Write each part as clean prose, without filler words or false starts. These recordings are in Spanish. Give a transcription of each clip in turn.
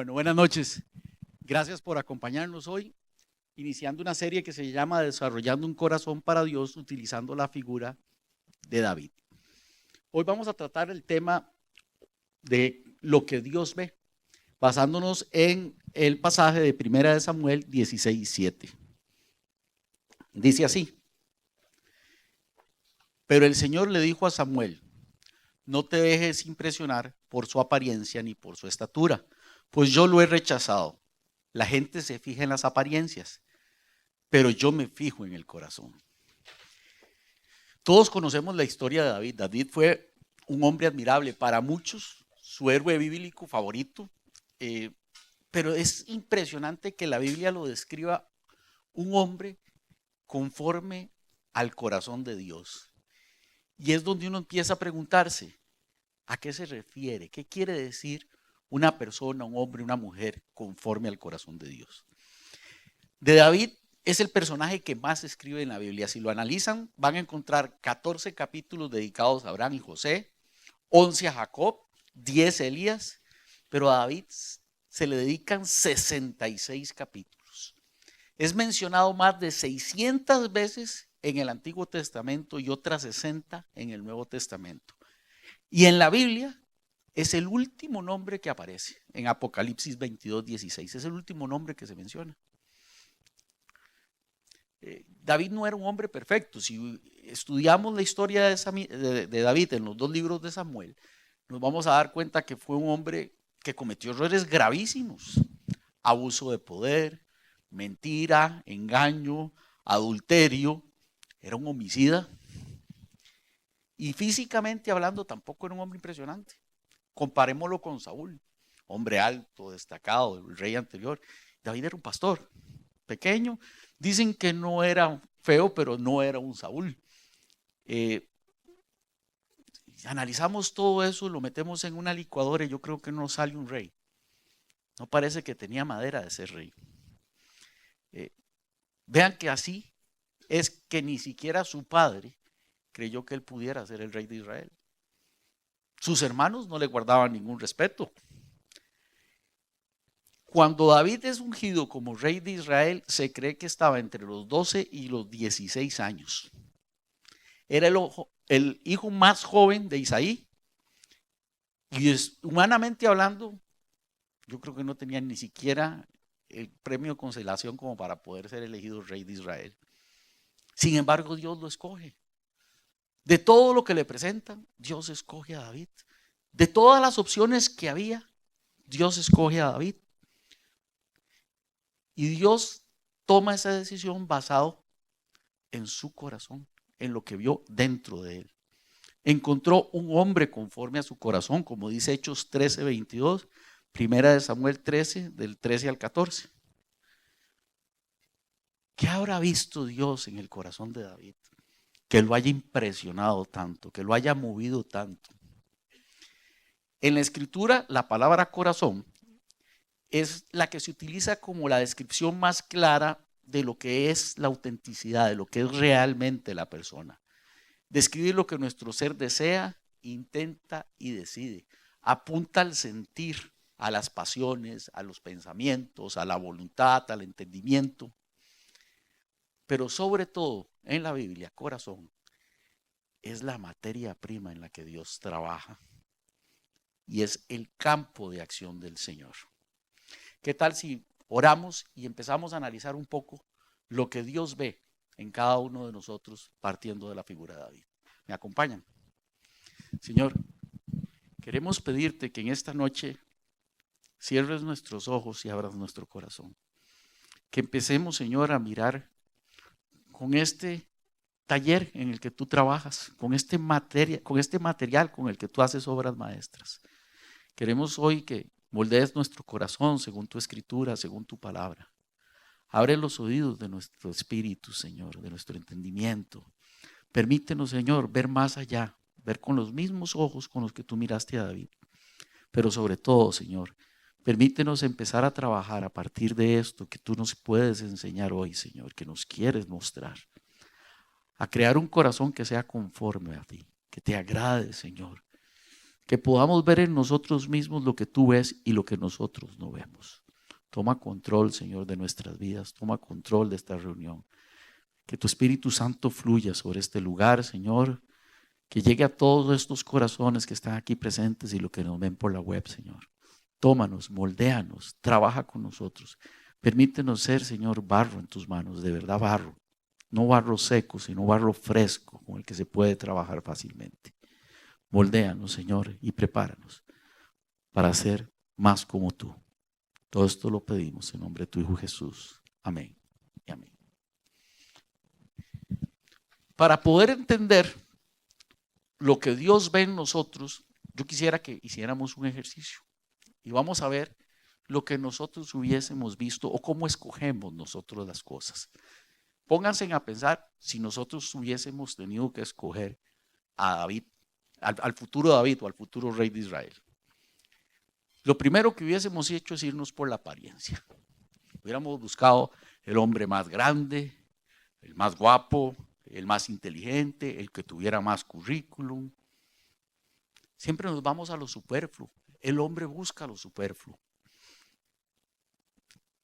Bueno, buenas noches. Gracias por acompañarnos hoy, iniciando una serie que se llama Desarrollando un corazón para Dios, utilizando la figura de David. Hoy vamos a tratar el tema de lo que Dios ve, basándonos en el pasaje de 1 de Samuel 16:7. Dice así: pero el Señor le dijo a Samuel: no te dejes impresionar por su apariencia ni por su estatura, pues yo lo he rechazado. La gente se fija en las apariencias, pero yo me fijo en el corazón. Todos conocemos la historia de David. David fue un hombre admirable para muchos, su héroe bíblico favorito, pero es impresionante que la Biblia lo describa un hombre conforme al corazón de Dios. Y es donde uno empieza a preguntarse, ¿a qué se refiere? ¿Qué quiere decir una persona, un hombre, una mujer conforme al corazón de Dios? De David es el personaje que más se escribe en la Biblia. Si lo analizan, van a encontrar 14 capítulos dedicados a Abraham y José, 11 a Jacob, 10 a Elías, pero a David se le dedican 66 capítulos. Es mencionado más de 600 veces en el Antiguo Testamento y otras 60 en el Nuevo Testamento. Y en la Biblia es el último nombre que aparece, en Apocalipsis 22:16, es el último nombre que se menciona. David no era un hombre perfecto. Si estudiamos la historia de David en los dos libros de Samuel, nos vamos a dar cuenta que fue un hombre que cometió errores gravísimos: abuso de poder, mentira, engaño, adulterio. Era un homicida. Y físicamente hablando tampoco era un hombre impresionante. Comparémoslo con Saúl, hombre alto, destacado, el rey anterior. David era un pastor pequeño. Dicen que no era feo, pero no era un Saúl. Analizamos todo eso, lo metemos en una licuadora y yo creo que no sale un rey. No parece que tenía madera de ser rey. Vean que así es que ni siquiera su padre creyó que él pudiera ser el rey de Israel. Sus hermanos no le guardaban ningún respeto. Cuando David es ungido como rey de Israel, se cree que estaba entre los 12 y los 16 años. Era el hijo más joven de Isaí. Y humanamente hablando, yo creo que no tenía ni siquiera el premio de consolación como para poder ser elegido rey de Israel. Sin embargo, Dios lo escoge. De todo lo que le presentan, Dios escoge a David. De todas las opciones que había, Dios escoge a David. Y Dios toma esa decisión basado en su corazón, en lo que vio dentro de él. Encontró un hombre conforme a su corazón, como dice Hechos 13:22, 1 de Samuel 13, del 13 al 14. ¿Qué habrá visto Dios en el corazón de David? Que lo haya impresionado tanto, que lo haya movido tanto. En la escritura, la palabra corazón es la que se utiliza como la descripción más clara de lo que es la autenticidad, de lo que es realmente la persona. Describe lo que nuestro ser desea, intenta y decide. Apunta al sentir, a las pasiones, a los pensamientos, a la voluntad, al entendimiento. Pero sobre todo, en la Biblia, corazón es la materia prima en la que Dios trabaja y es el campo de acción del Señor. ¿Qué tal si oramos y empezamos a analizar un poco lo que Dios ve en cada uno de nosotros partiendo de la figura de David? ¿Me acompañan? Señor, queremos pedirte que en esta noche cierres nuestros ojos y abras nuestro corazón. Que empecemos, Señor, a mirar con este taller en el que tú trabajas, con este material con el que tú haces obras maestras. Queremos hoy que moldees nuestro corazón según tu escritura, según tu palabra. Abre los oídos de nuestro espíritu, Señor, de nuestro entendimiento. Permítenos, Señor, ver más allá, ver con los mismos ojos con los que tú miraste a David. Pero sobre todo, Señor, permítenos empezar a trabajar a partir de esto que tú nos puedes enseñar hoy, Señor, que nos quieres mostrar. A crear un corazón que sea conforme a ti, que te agrade, Señor. que podamos ver en nosotros mismos lo que tú ves y lo que nosotros no vemos. Toma control, Señor, de nuestras vidas, toma control de esta reunión. Que tu Espíritu Santo fluya sobre este lugar, Señor, que llegue a todos estos corazones que están aquí presentes y los que nos ven por la web, Señor. Tómanos, moldéanos, trabaja con nosotros. Permítenos ser, Señor, barro en tus manos, de verdad barro. No barro seco, sino barro fresco, con el que se puede trabajar fácilmente. Moldéanos, Señor, y prepáranos para ser más como tú. Todo esto lo pedimos en nombre de tu Hijo Jesús. Amén y amén. Para poder entender lo que Dios ve en nosotros, yo quisiera que hiciéramos un ejercicio. Y vamos a ver lo que nosotros hubiésemos visto o cómo escogemos nosotros las cosas. Pónganse a pensar si nosotros hubiésemos tenido que escoger a David, al futuro David o al futuro rey de Israel. Lo primero que hubiésemos hecho es irnos por la apariencia. Hubiéramos buscado el hombre más grande, el más guapo, el más inteligente, el que tuviera más currículum. Siempre nos vamos a lo superfluo. El hombre busca lo superfluo.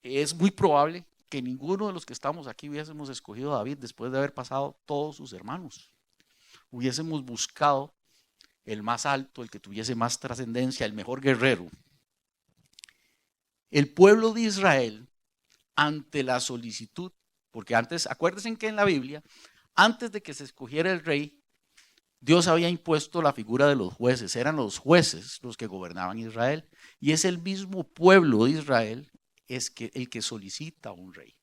Es muy probable que ninguno de los que estamos aquí hubiésemos escogido a David después de haber pasado todos sus hermanos. Hubiésemos buscado el más alto, el que tuviese más trascendencia, el mejor guerrero. El pueblo de Israel, ante la solicitud, porque antes, acuérdense que en la Biblia, antes de que se escogiera el rey, Dios había impuesto la figura de los jueces. Eran los jueces los que gobernaban Israel. Y es el mismo pueblo de Israel el que solicita a un rey.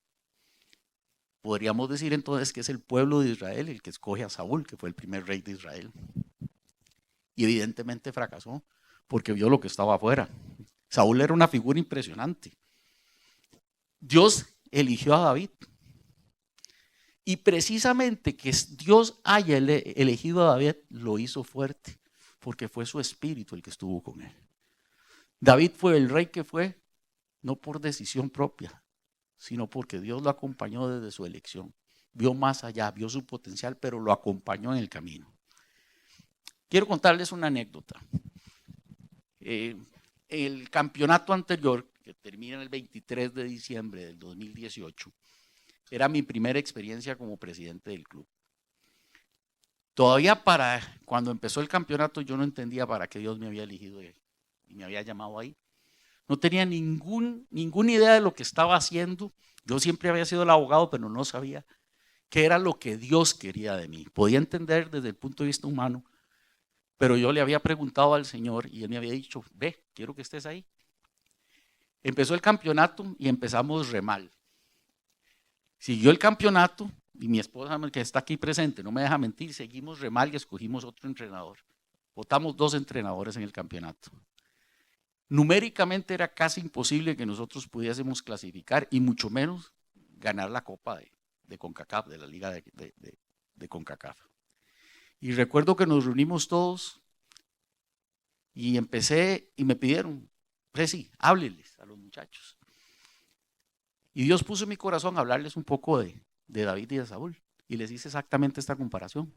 Podríamos decir entonces que es el pueblo de Israel el que escoge a Saúl, que fue el primer rey de Israel. Y evidentemente fracasó porque vio lo que estaba afuera. Saúl era una figura impresionante. Dios eligió a David. Y precisamente que Dios haya elegido a David lo hizo fuerte, porque fue su espíritu el que estuvo con él. David fue el rey que fue, no por decisión propia, sino porque Dios lo acompañó desde su elección. Vio más allá, vio su potencial, pero lo acompañó en el camino. Quiero contarles una anécdota. El campeonato anterior, que termina el 23 de diciembre del 2018, era mi primera experiencia como presidente del club. Todavía para cuando empezó el campeonato yo no entendía para qué Dios me había elegido y me había llamado ahí. No tenía ninguna idea de lo que estaba haciendo. Yo siempre había sido el abogado, pero no sabía qué era lo que Dios quería de mí. Podía entender desde el punto de vista humano, pero yo le había preguntado al Señor y Él me había dicho, ve, quiero que estés ahí. Empezó el campeonato y empezamos re mal. Siguió el campeonato y mi esposa, que está aquí presente, no me deja mentir, seguimos re mal y escogimos otro entrenador. Votamos 2 entrenadores en el campeonato. Numéricamente era casi imposible que nosotros pudiésemos clasificar y mucho menos ganar la Copa de CONCACAF, de la Liga de CONCACAF. Y recuerdo que nos reunimos todos y empecé y me pidieron, Presi, hábleles a los muchachos. Y Dios puso en mi corazón hablarles un poco de David y de Saúl. Y les hice exactamente esta comparación.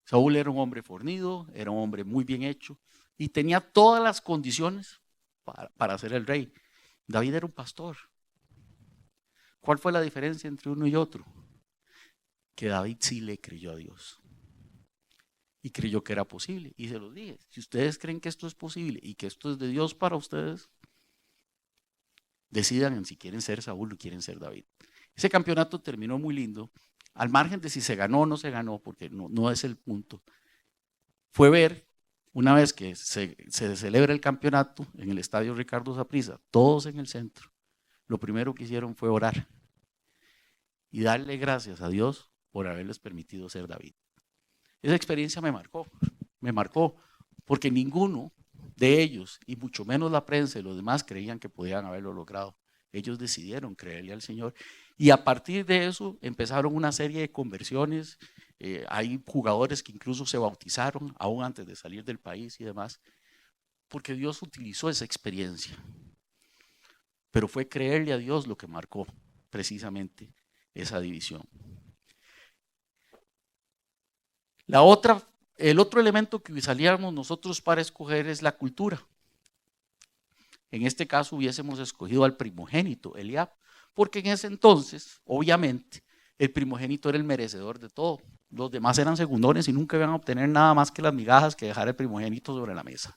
Saúl era un hombre fornido, era un hombre muy bien hecho y tenía todas las condiciones para ser el rey. David era un pastor. ¿Cuál fue la diferencia entre uno y otro? Que David sí le creyó a Dios. Y creyó que era posible. Y se los dije, si ustedes creen que esto es posible y que esto es de Dios para ustedes, decidan si quieren ser Saúl o quieren ser David. Ese campeonato terminó muy lindo, al margen de si se ganó o no se ganó, porque no es el punto. Fue ver, una vez que se celebra el campeonato en el estadio Ricardo Saprissa, todos en el centro, lo primero que hicieron fue orar y darle gracias a Dios por haberles permitido ser David. Esa experiencia me marcó, porque ninguno de ellos, y mucho menos la prensa y los demás, creían que podían haberlo logrado. Ellos decidieron creerle al Señor y a partir de eso empezaron una serie de conversiones. Hay jugadores que incluso se bautizaron aún antes de salir del país y demás, porque Dios utilizó esa experiencia. Pero fue creerle a Dios lo que marcó precisamente esa división. La otra El otro elemento que usaríamos nosotros para escoger es la cultura. En este caso hubiésemos escogido al primogénito, Eliab, porque en ese entonces, obviamente, el primogénito era el merecedor de todo. Los demás eran segundones y nunca iban a obtener nada más que las migajas que dejar el primogénito sobre la mesa.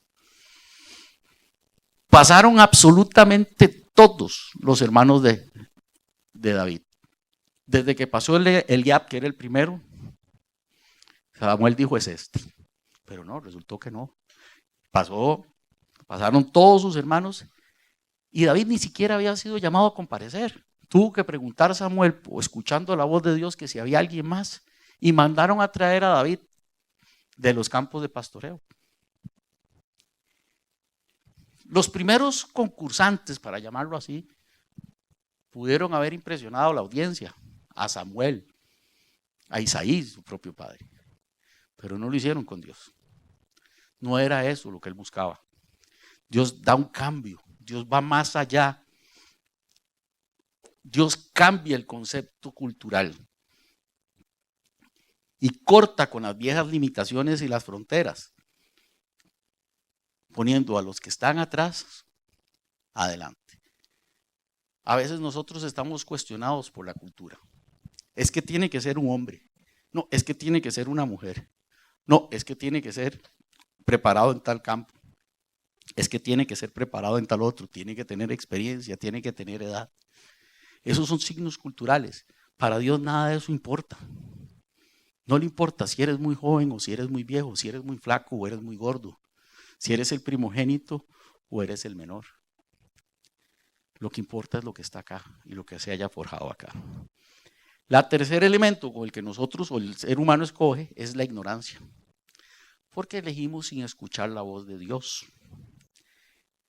Pasaron absolutamente todos los hermanos de David. Desde que pasó Eliab, que era el primero, Samuel dijo es este. Pero no, resultó que no. Pasaron todos sus hermanos y David ni siquiera había sido llamado a comparecer. Tuvo que preguntar a Samuel, o escuchando la voz de Dios, que si había alguien más. Y mandaron a traer a David de los campos de pastoreo. Los primeros concursantes, para llamarlo así, pudieron haber impresionado a la audiencia, a Samuel, a Isaí, su propio padre. Pero no lo hicieron con Dios. No era eso lo que él buscaba. Dios da un cambio, Dios va más allá. Dios cambia el concepto cultural y corta con las viejas limitaciones y las fronteras, poniendo a los que están atrás adelante. A veces nosotros estamos cuestionados por la cultura. Es que tiene que ser un hombre. No, es que tiene que ser una mujer. No, es que tiene que ser preparado en tal campo. Es que tiene que ser preparado en tal otro. Tiene que tener experiencia, tiene que tener edad. Esos son signos culturales. Para Dios nada de eso importa. No le importa si eres muy joven o si eres muy viejo, si eres muy flaco o eres muy gordo, si eres el primogénito o eres el menor. Lo que importa es lo que está acá y lo que se haya forjado acá. El tercer elemento con el que nosotros o el ser humano escoge es la ignorancia. Porque elegimos sin escuchar la voz de Dios.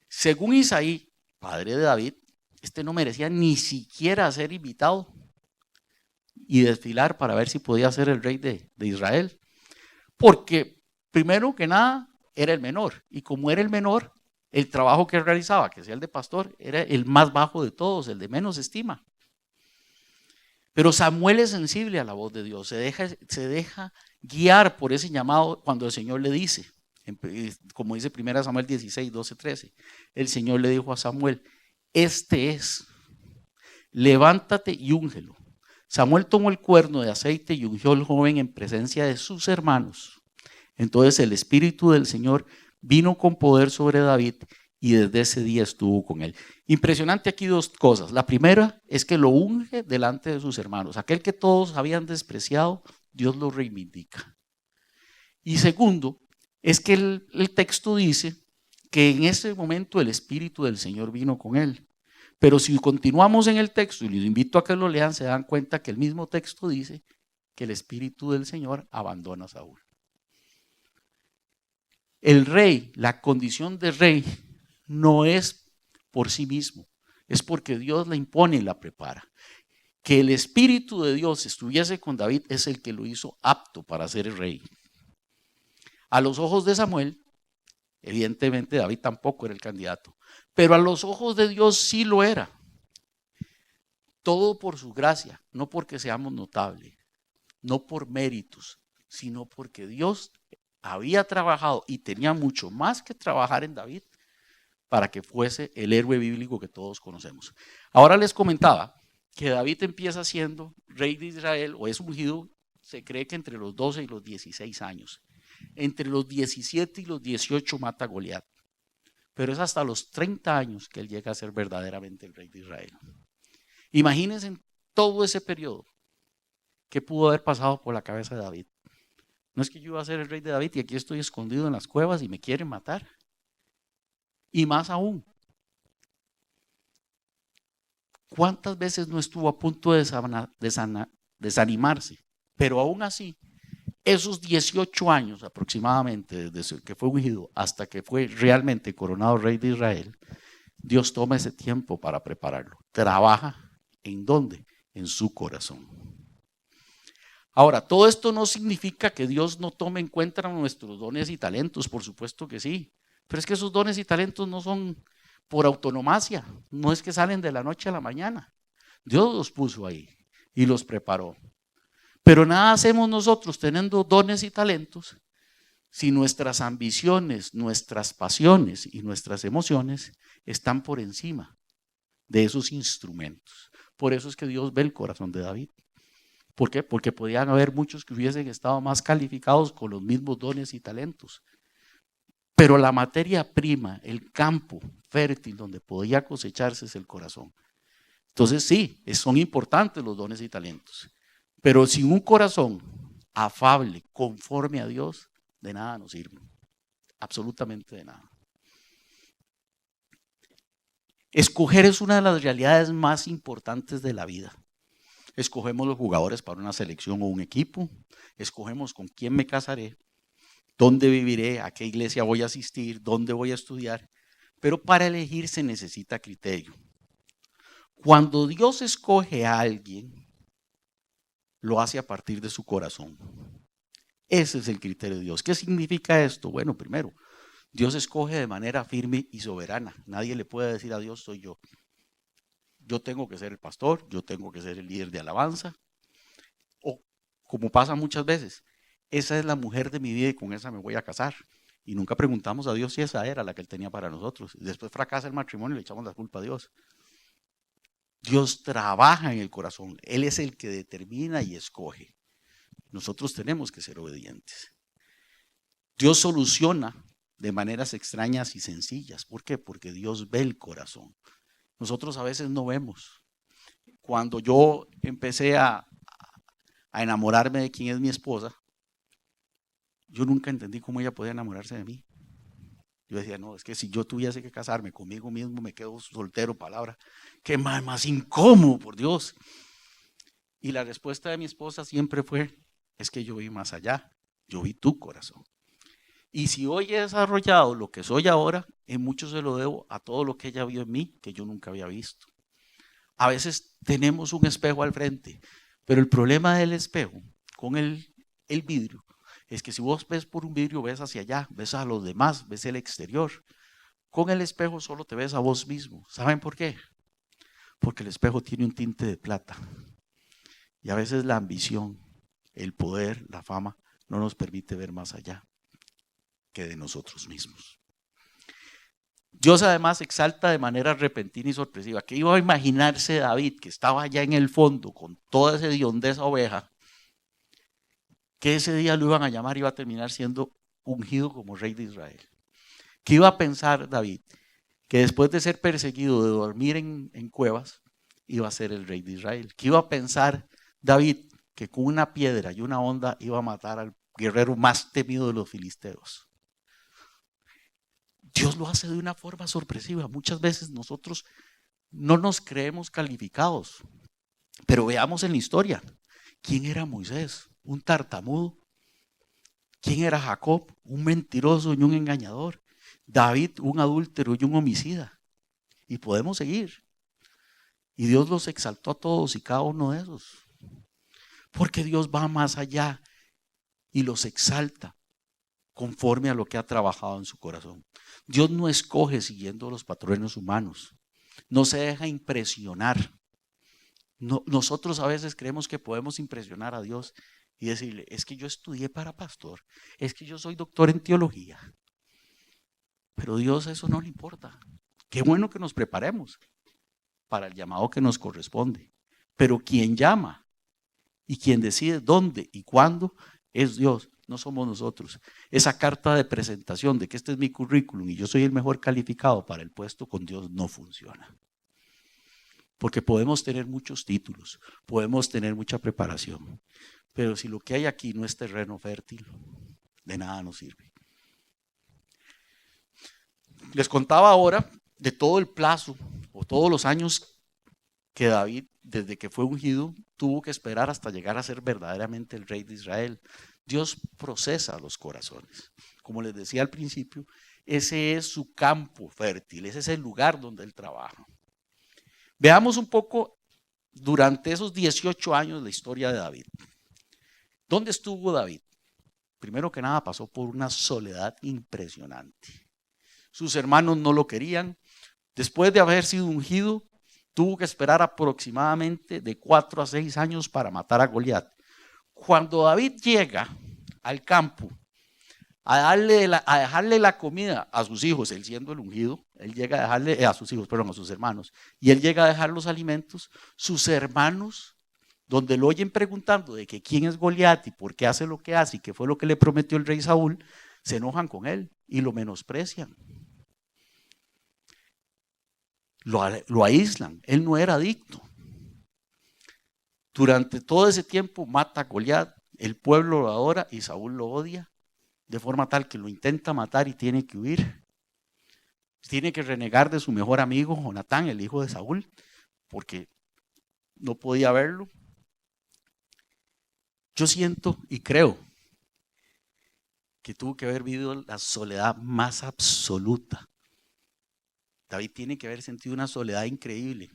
Según Isaí, padre de David, este no merecía ni siquiera ser invitado y desfilar para ver si podía ser el rey de Israel. Porque primero que nada era el menor. Y como era el menor, el trabajo que realizaba, que sea el de pastor, era el más bajo de todos, el de menos estima. Pero Samuel es sensible a la voz de Dios, se deja guiar por ese llamado cuando el Señor le dice, como dice 1 Samuel 16, 12, 13, el Señor le dijo a Samuel, este es, levántate y úngelo. Samuel tomó el cuerno de aceite y ungió al joven en presencia de sus hermanos. Entonces el Espíritu del Señor vino con poder sobre David y desde ese día estuvo con él. Impresionante aquí dos cosas. La primera es que lo unge delante de sus hermanos. Aquel que todos habían despreciado, Dios lo reivindica. Y segundo, es que el texto dice que en ese momento el Espíritu del Señor vino con él. Pero si continuamos en el texto, y les invito a que lo lean, se dan cuenta que el mismo texto dice que el Espíritu del Señor abandona a Saúl. El rey, la condición de rey, no es por sí mismo, es porque Dios la impone y la prepara. Que el Espíritu de Dios estuviese con David es el que lo hizo apto para ser el rey. A los ojos de Samuel, evidentemente David tampoco era el candidato, pero a los ojos de Dios sí lo era. Todo por su gracia, no porque seamos notables, no por méritos, sino porque Dios había trabajado y tenía mucho más que trabajar en David para que fuese el héroe bíblico que todos conocemos. Ahora les comentaba que David empieza siendo rey de Israel o es ungido, se cree que entre los 12 y los 16 años. Entre los 17 y los 18 mata a Goliat. Pero es hasta los 30 años que él llega a ser verdaderamente el rey de Israel. Imagínense en todo ese periodo que pudo haber pasado por la cabeza de David. No es que yo iba a ser el rey de David y aquí estoy escondido en las cuevas y me quieren matar. Y más aún, ¿cuántas veces no estuvo a punto de desanimarse? Pero aún así, esos 18 años aproximadamente, desde que fue ungido hasta que fue realmente coronado rey de Israel, Dios toma ese tiempo para prepararlo. Trabaja ¿en dónde? En su corazón. Ahora, todo esto no significa que Dios no tome en cuenta nuestros dones y talentos, por supuesto que sí. Pero es que esos dones y talentos no son por autonomacia, no es que salen de la noche a la mañana. Dios los puso ahí y los preparó. Pero nada hacemos nosotros teniendo dones y talentos si nuestras ambiciones, nuestras pasiones y nuestras emociones están por encima de esos instrumentos. Por eso es que Dios ve el corazón de David. ¿Por qué? Porque podían haber muchos que hubiesen estado más calificados con los mismos dones y talentos. Pero la materia prima, el campo fértil donde podía cosecharse es el corazón. Entonces sí, son importantes los dones y talentos. Pero sin un corazón afable, conforme a Dios, de nada nos sirve. Absolutamente de nada. Escoger es una de las realidades más importantes de la vida. Escogemos los jugadores para una selección o un equipo. Escogemos con quién me casaré, dónde viviré, a qué iglesia voy a asistir, dónde voy a estudiar. Pero para elegir se necesita criterio. Cuando Dios escoge a alguien, lo hace a partir de su corazón. Ese es el criterio de Dios. ¿Qué significa esto? Bueno, primero, Dios escoge de manera firme y soberana. Nadie le puede decir a Dios, soy yo. Yo tengo que ser el pastor, yo tengo que ser el líder de alabanza. O, como pasa muchas veces, esa es la mujer de mi vida y con esa me voy a casar. Y nunca preguntamos a Dios si esa era la que Él tenía para nosotros. Después fracasa el matrimonio y le echamos la culpa a Dios. Dios trabaja en el corazón. Él es el que determina y escoge. Nosotros tenemos que ser obedientes. Dios soluciona de maneras extrañas y sencillas. ¿Por qué? Porque Dios ve el corazón. Nosotros a veces no vemos. Cuando yo empecé a enamorarme de quién es mi esposa, yo nunca entendí cómo ella podía enamorarse de mí. Yo decía, no, es que si yo tuviese que casarme conmigo mismo, me quedo soltero, palabra. Qué más incómodo, por Dios. Y la respuesta de mi esposa siempre fue, es que yo vi más allá, yo vi tu corazón. Y si hoy he desarrollado lo que soy ahora, en mucho se lo debo a todo lo que ella vio en mí, que yo nunca había visto. A veces tenemos un espejo al frente, pero el problema del espejo con el vidrio es que si vos ves por un vidrio, ves hacia allá, ves a los demás, ves el exterior. Con el espejo solo te ves a vos mismo. ¿Saben por qué? Porque el espejo tiene un tinte de plata. Y a veces la ambición, el poder, la fama, no nos permite ver más allá que de nosotros mismos. Dios además exalta de manera repentina y sorpresiva. ¿Qué iba a imaginarse David, que estaba allá en el fondo con toda esa hediondez de esa oveja, que ese día lo iban a llamar y iba a terminar siendo ungido como rey de Israel? ¿Qué iba a pensar David? Que después de ser perseguido, de dormir en cuevas, iba a ser el rey de Israel. ¿Qué iba a pensar David? Que con una piedra y una honda iba a matar al guerrero más temido de los filisteos. Dios lo hace de una forma sorpresiva. Muchas veces nosotros no nos creemos calificados. Pero veamos en la historia. ¿Quién era Moisés? Un tartamudo. ¿Quién era Jacob? Un mentiroso y un engañador. David, un adúltero y un homicida. Y podemos seguir. Y Dios los exaltó a todos y cada uno de esos. Porque Dios va más allá y los exalta conforme a lo que ha trabajado en su corazón. Dios no escoge siguiendo los patrones humanos. No se deja impresionar. No, nosotros a veces creemos que podemos impresionar a Dios y decirle, es que yo estudié para pastor, es que yo soy doctor en teología. Pero a Dios eso no le importa. Qué bueno que nos preparemos para el llamado que nos corresponde. Pero quien llama y quien decide dónde y cuándo es Dios, no somos nosotros. Esa carta de presentación de que este es mi currículum y yo soy el mejor calificado para el puesto, con Dios no funciona. Porque podemos tener muchos títulos, podemos tener mucha preparación, pero si lo que hay aquí no es terreno fértil, de nada nos sirve. Les contaba ahora de todo el plazo o todos los años que David, desde que fue ungido, tuvo que esperar hasta llegar a ser verdaderamente el rey de Israel. Dios procesa los corazones. Como les decía al principio, ese es su campo fértil, ese es el lugar donde él trabaja. Veamos un poco durante esos 18 años la historia de David. ¿Dónde estuvo David? Primero que nada pasó por una soledad impresionante. Sus hermanos no lo querían. Después de haber sido ungido, tuvo que esperar aproximadamente de 4 a 6 años para matar a Goliat. Cuando David llega al campo, a dejarle la comida a sus hijos, él siendo el ungido, él llega a dejarle a sus hijos, perdón, a sus hermanos, y él llega a dejar los alimentos, sus hermanos, donde lo oyen preguntando de que quién es Goliat y por qué hace lo que hace y qué fue lo que le prometió el rey Saúl, se enojan con él y lo menosprecian. Lo aíslan, él no era adicto. Durante todo ese tiempo mata a Goliat, el pueblo lo adora y Saúl lo odia, de forma tal que lo intenta matar y tiene que huir. Tiene que renegar de su mejor amigo, Jonatán, el hijo de Saúl, porque no podía verlo. Yo siento y creo que tuvo que haber vivido la soledad más absoluta. David tiene que haber sentido una soledad increíble,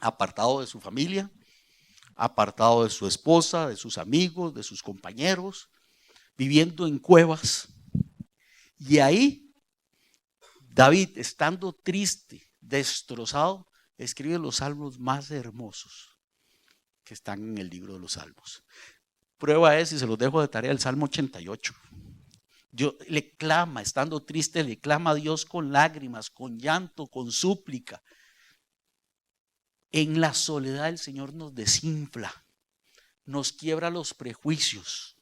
apartado de su familia, apartado de su esposa, de sus amigos, de sus compañeros, viviendo en cuevas. Y ahí, David, estando triste, destrozado, escribe los salmos más hermosos que están en el libro de los salmos. Prueba es, y se los dejo de tarea, el Salmo 88. Le clama, estando triste, le clama a Dios con lágrimas, con llanto, con súplica. En la soledad el Señor nos desinfla, nos quiebra los prejuicios,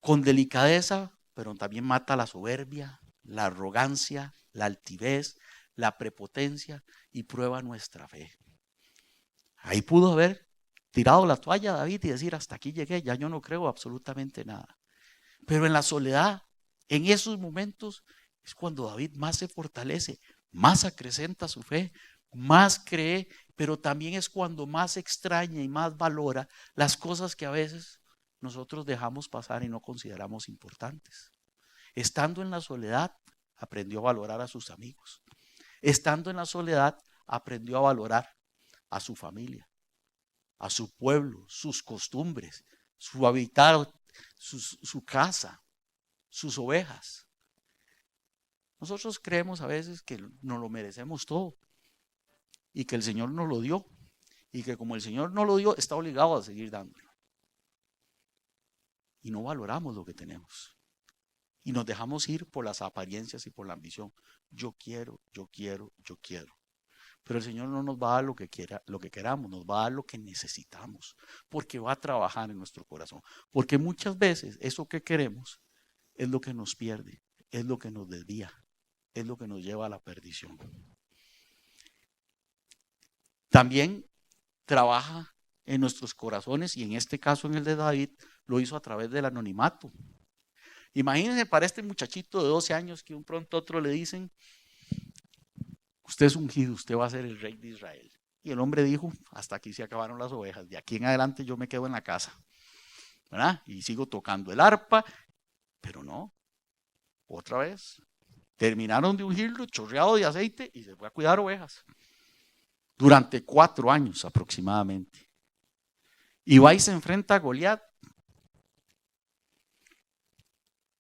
con delicadeza, pero también mata la soberbia, la arrogancia, la altivez, la prepotencia y prueba nuestra fe. Ahí pudo haber tirado la toalla David y decir, hasta aquí llegué, ya yo no creo absolutamente nada. Pero en la soledad, en esos momentos, es cuando David más se fortalece, más acrecenta su fe, más cree, pero también es cuando más extraña y más valora las cosas que a veces nosotros dejamos pasar y no consideramos importantes. Estando en la soledad, aprendió a valorar a sus amigos. Estando en la soledad, aprendió a valorar a su familia, a su pueblo, sus costumbres, su hábitat, su casa, sus ovejas. Nosotros creemos a veces que nos lo merecemos todo y que el Señor nos lo dio y que como el Señor nos lo dio, está obligado a seguir dándolo. Y no valoramos lo que tenemos. Y nos dejamos ir por las apariencias y por la ambición. Yo quiero, yo quiero, yo quiero. Pero el Señor no nos va a dar lo que queramos, nos va a dar lo que necesitamos, porque va a trabajar en nuestro corazón. Porque muchas veces eso que queremos es lo que nos pierde, es lo que nos desvía, es lo que nos lleva a la perdición. También trabaja en nuestros corazones y en este caso en el de David lo hizo a través del anonimato. Imagínense para este muchachito de 12 años que un pronto a otro le dicen, usted es ungido, usted va a ser el rey de Israel. Y el hombre dijo, hasta aquí se acabaron las ovejas, de aquí en adelante yo me quedo en la casa, ¿verdad? Y sigo tocando el arpa, pero no, otra vez, terminaron de ungirlo, chorreado de aceite y se fue a cuidar ovejas. Durante 4 años aproximadamente. Y va y se enfrenta a Goliat.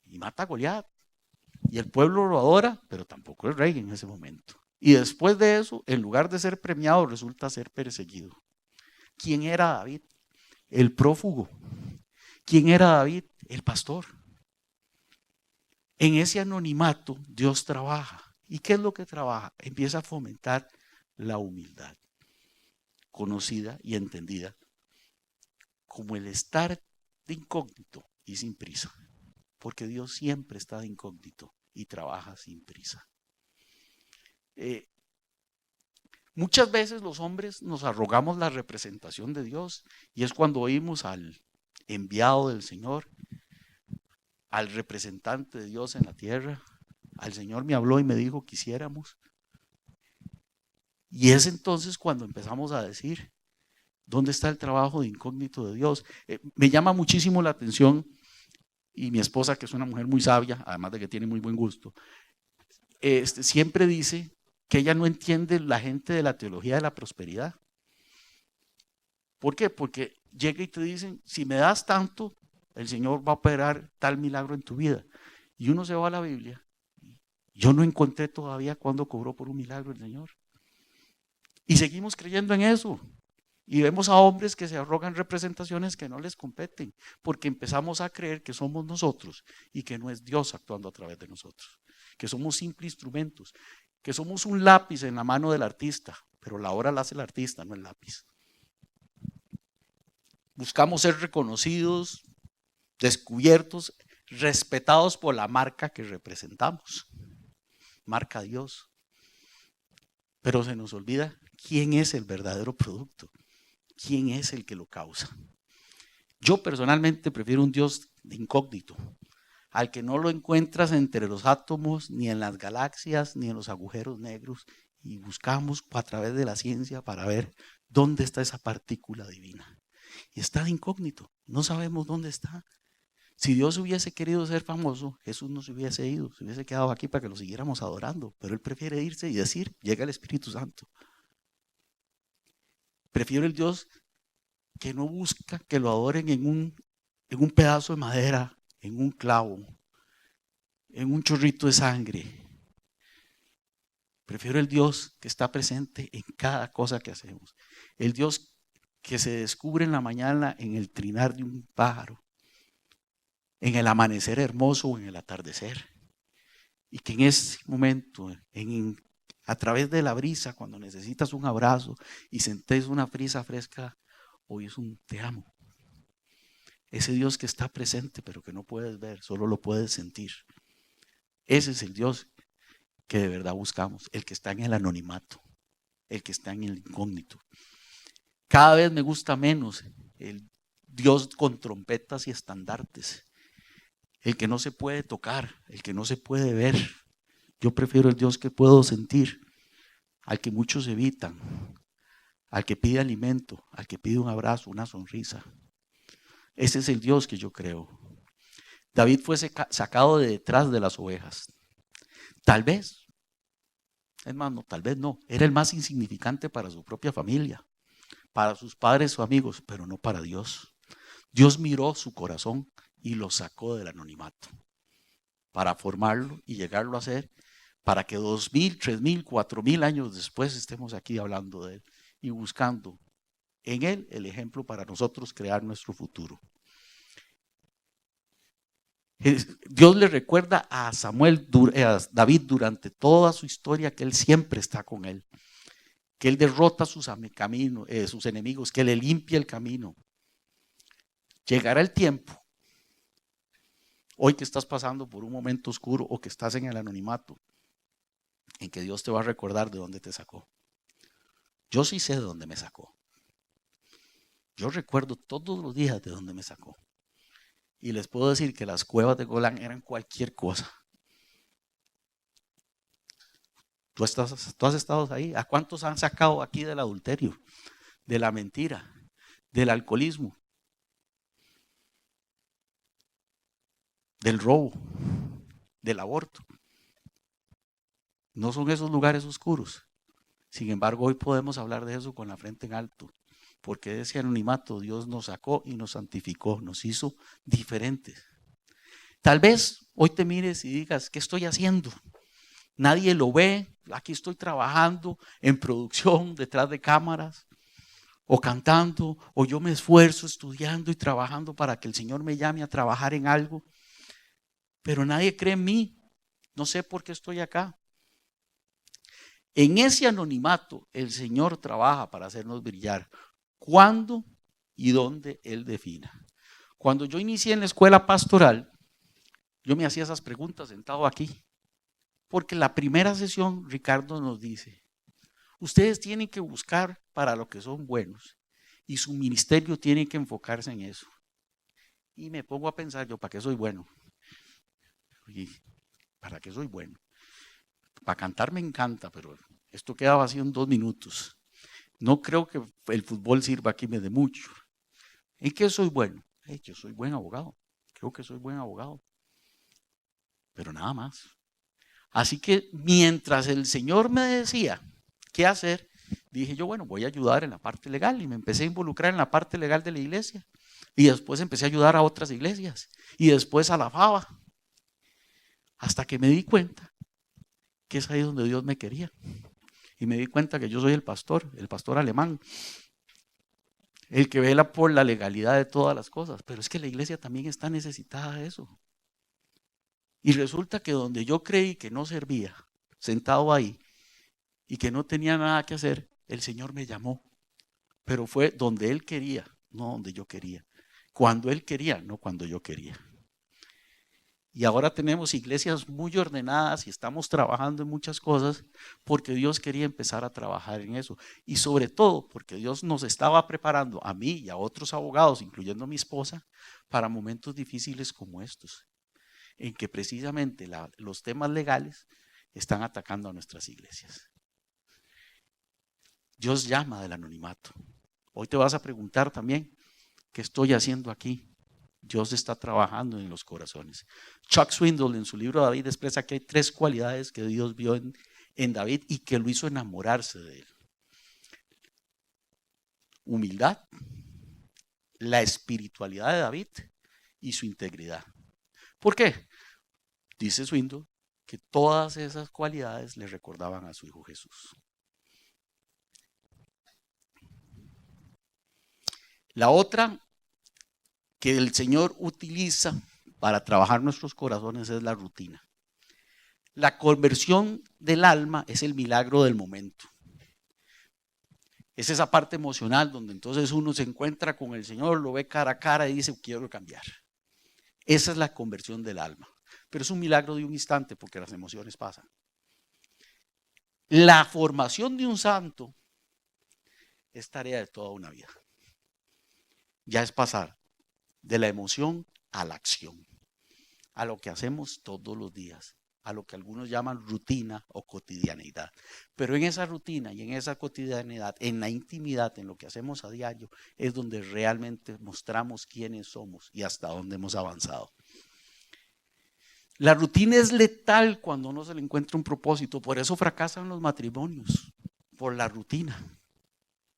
Y mata a Goliat. Y el pueblo lo adora, pero tampoco es rey en ese momento. Y después de eso, en lugar de ser premiado, resulta ser perseguido. ¿Quién era David? El prófugo. ¿Quién era David? El pastor. En ese anonimato Dios trabaja. ¿Y qué es lo que trabaja? Empieza a fomentar la humildad, conocida y entendida como el estar de incógnito y sin prisa. Porque Dios siempre está de incógnito y trabaja sin prisa. Muchas veces los hombres nos arrogamos la representación de Dios y es cuando oímos al enviado del Señor, al representante de Dios en la tierra, al Señor me habló y me dijo que hiciéramos. Y es entonces cuando empezamos a decir, ¿dónde está el trabajo de incógnito de Dios? Me llama muchísimo la atención, y mi esposa, que es una mujer muy sabia, además de que tiene muy buen gusto, siempre dice que ella no entiende la gente de la teología de la prosperidad. ¿Por qué? Porque llega y te dicen, si me das tanto, el Señor va a operar tal milagro en tu vida. Y uno se va a la Biblia. Yo no encontré todavía cuándo cobró por un milagro el Señor. Y seguimos creyendo en eso. Y vemos a hombres que se arrogan representaciones que no les competen, porque empezamos a creer que somos nosotros y que no es Dios actuando a través de nosotros, que somos simples instrumentos, que somos un lápiz en la mano del artista, pero la obra la hace el artista, no el lápiz. Buscamos ser reconocidos, descubiertos, respetados por la marca que representamos, marca Dios. Pero se nos olvida quién es el verdadero producto, quién es el que lo causa. Yo personalmente prefiero un Dios de incógnito, al que no lo encuentras entre los átomos, ni en las galaxias, ni en los agujeros negros, y buscamos a través de la ciencia para ver dónde está esa partícula divina. Y está de incógnito, no sabemos dónde está. Si Dios hubiese querido ser famoso, Jesús no se hubiese ido, se hubiese quedado aquí para que lo siguiéramos adorando, pero Él prefiere irse y decir, llega el Espíritu Santo. Prefiero el Dios que no busca que lo adoren en un pedazo de madera, en un clavo, en un chorrito de sangre. Prefiero el Dios que está presente en cada cosa que hacemos. El Dios que se descubre en la mañana en el trinar de un pájaro, en el amanecer hermoso o en el atardecer. Y que en ese momento, a través de la brisa, cuando necesitas un abrazo y sentís una brisa fresca, hoy es un te amo. Ese Dios que está presente pero que no puedes ver, solo lo puedes sentir. Ese es el Dios que de verdad buscamos, el que está en el anonimato, el que está en el incógnito. Cada vez me gusta menos el Dios con trompetas y estandartes, el que no se puede tocar, el que no se puede ver. Yo prefiero el Dios que puedo sentir, al que muchos evitan, al que pide alimento, al que pide un abrazo, una sonrisa. Ese es el Dios que yo creo. David fue sacado de detrás de las ovejas. Tal vez, es más, no, tal vez no, era el más insignificante para su propia familia, para sus padres o amigos, pero no para Dios. Dios miró su corazón y lo sacó del anonimato para formarlo y llegarlo a ser, para que 2000, 3000, 4000 años después estemos aquí hablando de él y buscando en él el ejemplo para nosotros crear nuestro futuro. Dios le recuerda a a David durante toda su historia que él siempre está con él, que él derrota sus enemigos, que le limpia el camino. Llegará el tiempo, hoy que estás pasando por un momento oscuro o que estás en el anonimato, en que Dios te va a recordar de dónde te sacó. Yo sí sé de dónde me sacó. Yo recuerdo todos los días de dónde me sacó. Y les puedo decir que las cuevas de Golán eran cualquier cosa. ¿Tú has estado ahí? ¿A cuántos han sacado aquí del adulterio, de la mentira, del alcoholismo, del robo, del aborto? No son esos lugares oscuros. Sin embargo, hoy podemos hablar de eso con la frente en alto, porque de ese anonimato Dios nos sacó y nos santificó, nos hizo diferentes. Tal vez hoy te mires y digas, ¿qué estoy haciendo? Nadie lo ve, aquí estoy trabajando en producción, detrás de cámaras, o cantando, o yo me esfuerzo estudiando y trabajando para que el Señor me llame a trabajar en algo, pero nadie cree en mí, no sé por qué estoy acá. En ese anonimato el Señor trabaja para hacernos brillar, cuando y dónde Él defina. Cuando yo inicié en la escuela pastoral, yo me hacía esas preguntas sentado aquí, porque la primera sesión Ricardo nos dice, ustedes tienen que buscar para lo que son buenos y su ministerio tiene que enfocarse en eso. Y me pongo a pensar yo, ¿para qué soy bueno? Y, ¿para qué soy bueno? Para cantar me encanta, pero esto queda vacío en 2 minutos. No creo que el fútbol sirva aquí me dé mucho. ¿En qué soy bueno? Yo soy buen abogado. Creo que soy buen abogado. Pero nada más. Así que mientras el Señor me decía qué hacer, dije yo, bueno, voy a ayudar en la parte legal. Y me empecé a involucrar en la parte legal de la iglesia. Y después empecé a ayudar a otras iglesias. Y después a la FABA. Hasta que me di cuenta que es ahí donde Dios me quería. Y me di cuenta que yo soy el pastor alemán. el que vela por la legalidad de todas las cosas, pero es que la iglesia también está necesitada de eso. Y resulta que donde yo creí que no servía, sentado ahí, y que no tenía nada que hacer, el Señor me llamó. Pero fue donde Él quería, no donde yo quería. Cuando Él quería, no cuando yo quería. Y ahora tenemos iglesias muy ordenadas y estamos trabajando en muchas cosas porque Dios quería empezar a trabajar en eso. Y sobre todo porque Dios nos estaba preparando a mí y a otros abogados, incluyendo a mi esposa, para momentos difíciles como estos, en que precisamente los temas legales están atacando a nuestras iglesias. Dios llama del anonimato. Hoy te vas a preguntar también, ¿qué estoy haciendo aquí? Dios está trabajando en los corazones. Chuck Swindoll en su libro David expresa que hay 3 cualidades que Dios vio en David y que lo hizo enamorarse de él. Humildad, la espiritualidad de David y su integridad. ¿Por qué? Dice Swindoll que todas esas cualidades le recordaban a su hijo Jesús. La otra que el Señor utiliza para trabajar nuestros corazones es la rutina. La conversión del alma es el milagro del momento. Es esa parte emocional donde entonces uno se encuentra con el Señor, lo ve cara a cara y dice, quiero cambiar. Esa es la conversión del alma. Pero es un milagro de un instante porque las emociones pasan. La formación de un santo es tarea de toda una vida. Ya es pasar de la emoción a la acción, a lo que hacemos todos los días, a lo que algunos llaman rutina o cotidianidad. Pero en esa rutina y en esa cotidianidad, en la intimidad, en lo que hacemos a diario, es donde realmente mostramos quiénes somos y hasta dónde hemos avanzado. La rutina es letal cuando no se le encuentra un propósito, por eso fracasan los matrimonios, por la rutina,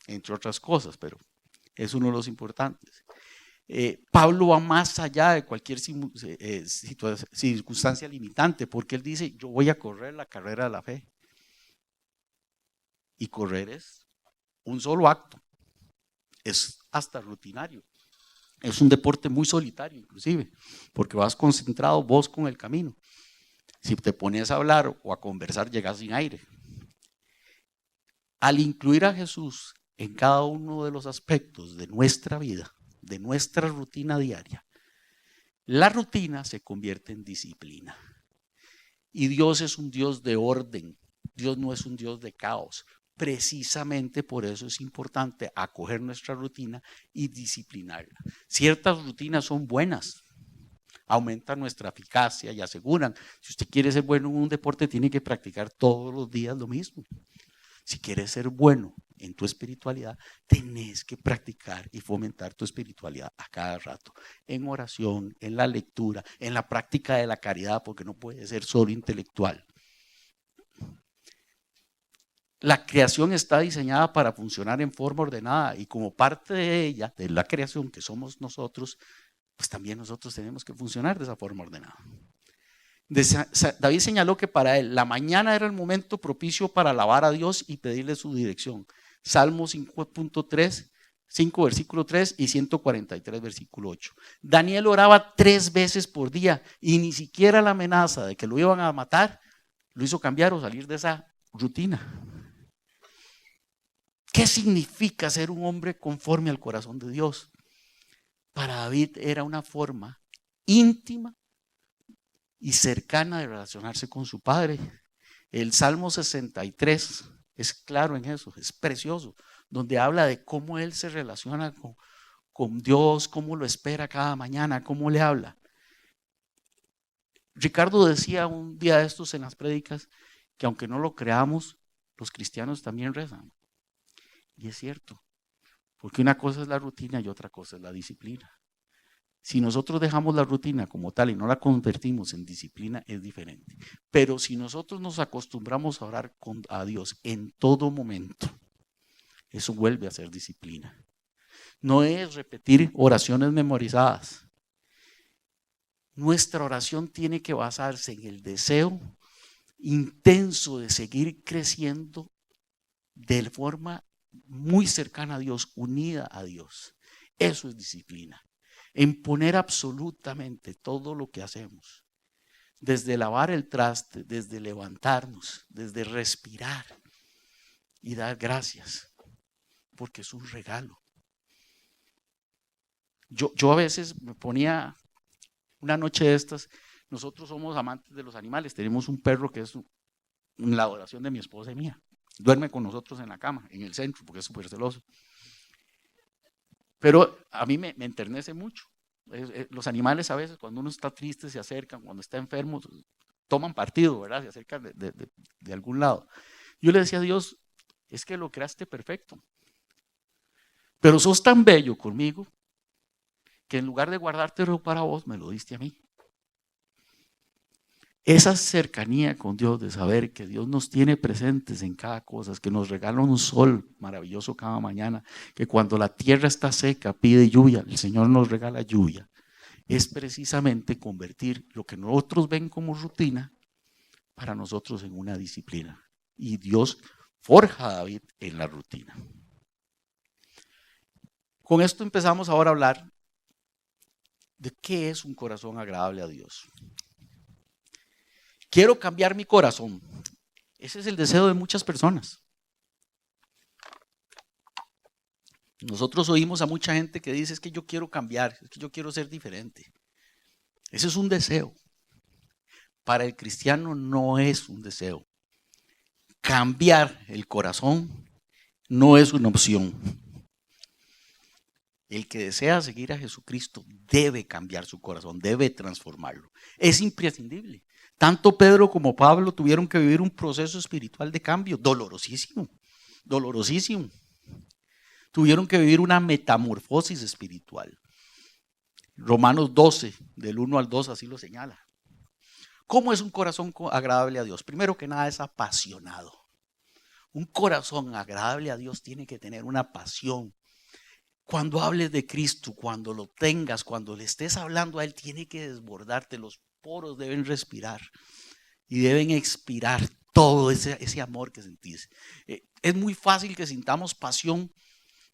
entre otras cosas, pero es uno de los importantes. Pablo va más allá de cualquier circunstancia limitante, porque él dice, yo voy a correr la carrera de la fe. Y correr es un solo acto, es hasta rutinario. Es un deporte muy solitario inclusive, porque vas concentrado vos con el camino. Si te pones a hablar o a conversar, llegas sin aire. Al incluir a Jesús en cada uno de los aspectos de nuestra vida, de nuestra rutina diaria, la rutina se convierte en disciplina. Y Dios es un Dios de orden, Dios no es un Dios de caos. Precisamente por eso es importante acoger nuestra rutina y disciplinarla. Ciertas rutinas son buenas, aumentan nuestra eficacia y aseguran, si usted quiere ser bueno en un deporte, tiene que practicar todos los días lo mismo. Si quieres ser bueno en tu espiritualidad, tenés que practicar y fomentar tu espiritualidad a cada rato, en oración, en la lectura, en la práctica de la caridad, porque no puede ser solo intelectual. La creación está diseñada para funcionar en forma ordenada y como parte de ella, de la creación que somos nosotros, pues también nosotros tenemos que funcionar de esa forma ordenada. David señaló que para él la mañana era el momento propicio para alabar a Dios y pedirle su dirección. Salmo 5.3, 5 versículo 3 y 143 versículo 8. Daniel oraba 3 veces por día y ni siquiera la amenaza de que lo iban a matar lo hizo cambiar o salir de esa rutina. ¿Qué significa ser un hombre conforme al corazón de Dios? Para David era una forma íntima y cercana de relacionarse con su padre. El Salmo 63 es claro en eso, es precioso, donde habla de cómo él se relaciona con Dios, cómo lo espera cada mañana, cómo le habla. Ricardo decía un día de estos en las prédicas que aunque no lo creamos, los cristianos también rezan. Y es cierto, porque una cosa es la rutina y otra cosa es la disciplina. Si nosotros dejamos la rutina como tal y no la convertimos en disciplina, es diferente. Pero si nosotros nos acostumbramos a orar a Dios en todo momento, eso vuelve a ser disciplina. No es repetir oraciones memorizadas. Nuestra oración tiene que basarse en el deseo intenso de seguir creciendo de forma muy cercana a Dios, unida a Dios. Eso es disciplina. En poner absolutamente todo lo que hacemos, desde lavar el traste, desde levantarnos, desde respirar y dar gracias, porque es un regalo. Yo a veces me ponía una noche de estas. Nosotros somos amantes de los animales. Tenemos un perro que es la adoración de mi esposa y mía. Duerme con nosotros en la cama, en el centro, porque es súper celoso. Pero a mí me enternece mucho. Los animales a veces, cuando uno está triste, se acercan. Cuando está enfermo, toman partido, ¿verdad? Se acercan de algún lado. Yo le decía a Dios, es que lo creaste perfecto. Pero sos tan bello conmigo que en lugar de guardártelo para vos, me lo diste a mí. Esa cercanía con Dios, de saber que Dios nos tiene presentes en cada cosa, que nos regala un sol maravilloso cada mañana, que cuando la tierra está seca pide lluvia, el Señor nos regala lluvia, es precisamente convertir lo que nosotros ven como rutina para nosotros en una disciplina. Y Dios forja a David en la rutina. Con esto empezamos ahora a hablar de qué es un corazón agradable a Dios. Quiero cambiar mi corazón. Ese es el deseo de muchas personas. Nosotros oímos a mucha gente que dice, es que yo quiero cambiar, es que yo quiero ser diferente. Ese es un deseo. Para el cristiano no es un deseo. Cambiar el corazón no es una opción. El que desea seguir a Jesucristo debe cambiar su corazón, debe transformarlo. Es imprescindible. Tanto Pedro como Pablo tuvieron que vivir un proceso espiritual de cambio, dolorosísimo, dolorosísimo. Tuvieron que vivir una metamorfosis espiritual. Romanos 12, del 1 al 2, así lo señala. ¿Cómo es un corazón agradable a Dios? Primero que nada, es apasionado. Un corazón agradable a Dios tiene que tener una pasión. Cuando hables de Cristo, cuando lo tengas, cuando le estés hablando a Él, tiene que desbordarte. Los poros deben respirar y deben expirar todo ese amor que sentís. Es muy fácil que sintamos pasión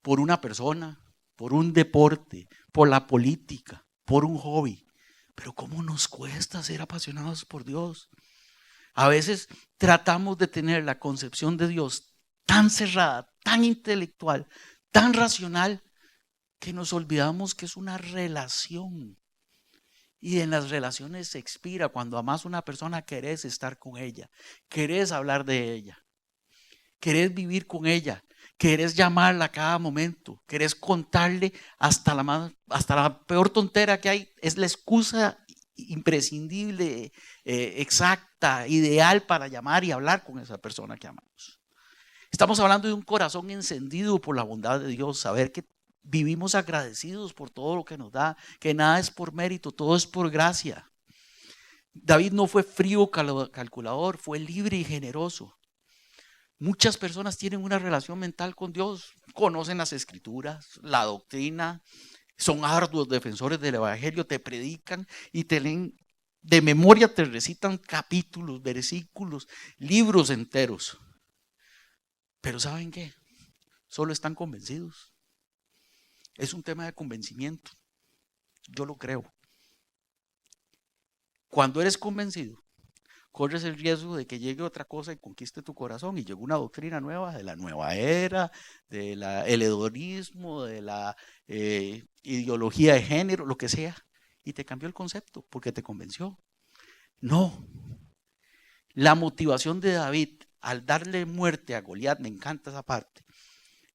por una persona, por un deporte, por la política, por un hobby. Pero ¿cómo nos cuesta ser apasionados por Dios? A veces tratamos de tener la concepción de Dios tan cerrada, tan intelectual, tan racional, que nos olvidamos que es una relación. Y en las relaciones se expira. Cuando amas a una persona, querés estar con ella, querés hablar de ella, querés vivir con ella, querés llamarla a cada momento, querés contarle hasta la peor tontera que hay. Es la excusa imprescindible, exacta, ideal para llamar y hablar con esa persona que amamos. Estamos hablando de un corazón encendido por la bondad de Dios, saber que vivimos agradecidos por todo lo que nos da, que nada es por mérito, todo es por gracia. David no fue frío calculador, fue libre y generoso. Muchas personas tienen una relación mental con Dios, conocen las escrituras, la doctrina, son arduos defensores del evangelio, te predican y te leen de memoria, te recitan capítulos, versículos, libros enteros. Pero ¿saben qué? Solo están convencidos. Es un tema de convencimiento. Yo lo creo. Cuando eres convencido, corres el riesgo de que llegue otra cosa y conquiste tu corazón, y llegue una doctrina nueva de la nueva era, del hedonismo, de la ideología de género, lo que sea, y te cambió el concepto porque te convenció. No. La motivación de David al darle muerte a Goliat, me encanta esa parte,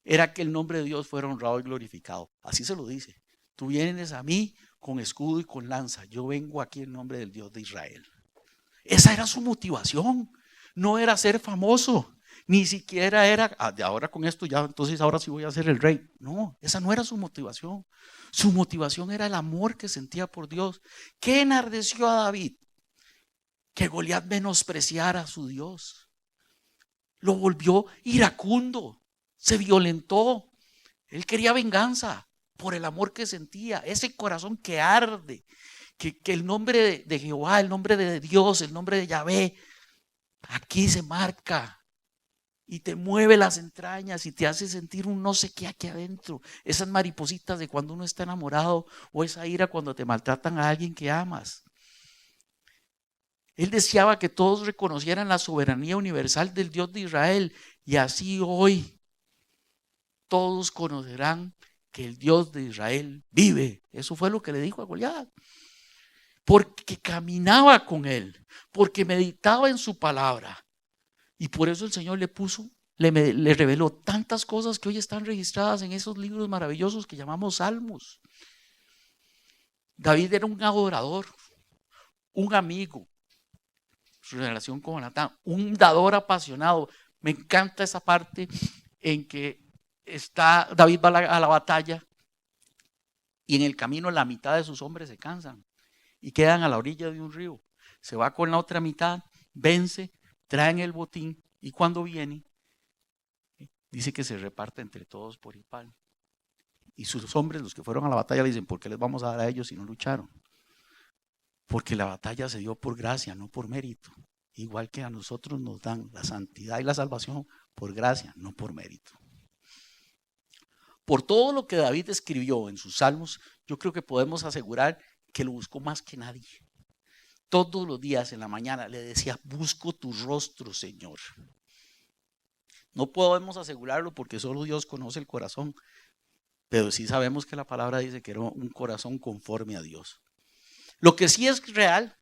era que el nombre de Dios fuera honrado y glorificado. Así se lo dice. Tú vienes a mí con escudo y con lanza. Yo vengo aquí en nombre del Dios de Israel. Esa era su motivación. No era ser famoso. Ni siquiera era, de ahora con esto ya, entonces ahora sí voy a ser el rey. No, esa no era su motivación. Su motivación era el amor que sentía por Dios. ¿Qué enardeció a David? Que Goliat menospreciara a su Dios. Lo volvió iracundo. Se violentó. Él quería venganza por el amor que sentía, ese corazón que arde, que el nombre de Jehová, el nombre de Dios, el nombre de Yahvé, aquí se marca. y te mueve las entrañas y te hace sentir un no sé qué aquí adentro. Esas maripositas de cuando uno está enamorado o esa ira cuando te maltratan a alguien que amas. Él deseaba que todos reconocieran la soberanía universal del Dios de Israel y así hoy todos conocerán que el Dios de Israel vive. Eso fue lo que le dijo a Goliat. Porque caminaba con él, porque meditaba en su palabra. Y por eso el Señor le reveló tantas cosas que hoy están registradas en esos libros maravillosos que llamamos salmos. David era un adorador, un amigo, su relación con Jonatán, un dador apasionado. Me encanta esa parte en que David va a la batalla y en el camino la mitad de sus hombres se cansan y quedan a la orilla de un río. Se va con la otra mitad, vence, traen el botín y cuando viene, dice que se reparte entre todos por igual. Y sus hombres, los que fueron a la batalla, le dicen, ¿por qué les vamos a dar a ellos si no lucharon? Porque la batalla se dio por gracia, no por mérito. Igual que a nosotros nos dan la santidad y la salvación por gracia, no por mérito. Por todo lo que David escribió en sus salmos, yo creo que podemos asegurar que lo buscó más que nadie. Todos los días en la mañana le decía, busco tu rostro, Señor. No podemos asegurarlo porque solo Dios conoce el corazón, pero sí sabemos que la palabra dice que era un corazón conforme a Dios. Lo que sí es real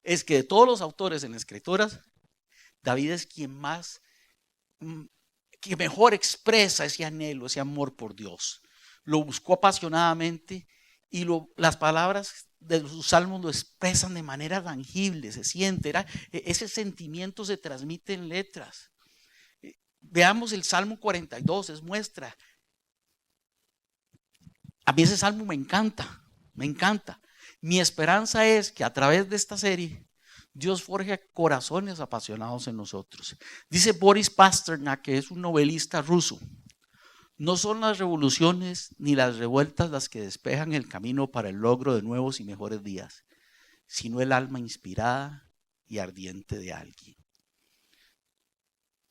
es que de todos los autores en las escrituras, David es quien mejor expresa ese anhelo, ese amor por Dios. Lo buscó apasionadamente y las palabras de sus salmos lo expresan de manera tangible, se siente, ese sentimiento se transmite en letras. Veamos el Salmo 42, es muestra. A mí ese salmo me encanta, me encanta. Mi esperanza es que a través de esta serie Dios forje corazones apasionados en nosotros. Dice Boris Pasternak, que es un novelista ruso, no son las revoluciones ni las revueltas las que despejan el camino para el logro de nuevos y mejores días, sino el alma inspirada y ardiente de alguien.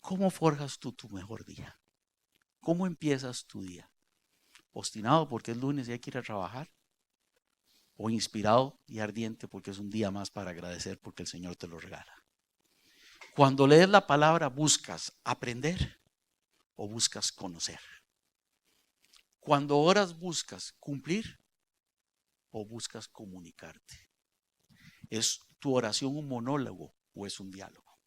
¿Cómo forjas tú tu mejor día? ¿Cómo empiezas tu día? ¿Obstinado porque es lunes y hay que ir a trabajar? ¿O inspirado y ardiente porque es un día más para agradecer porque el Señor te lo regala? Cuando lees la palabra, ¿buscas aprender o buscas conocer? Cuando oras, ¿buscas cumplir o buscas comunicarte? ¿Es tu oración un monólogo o es un diálogo?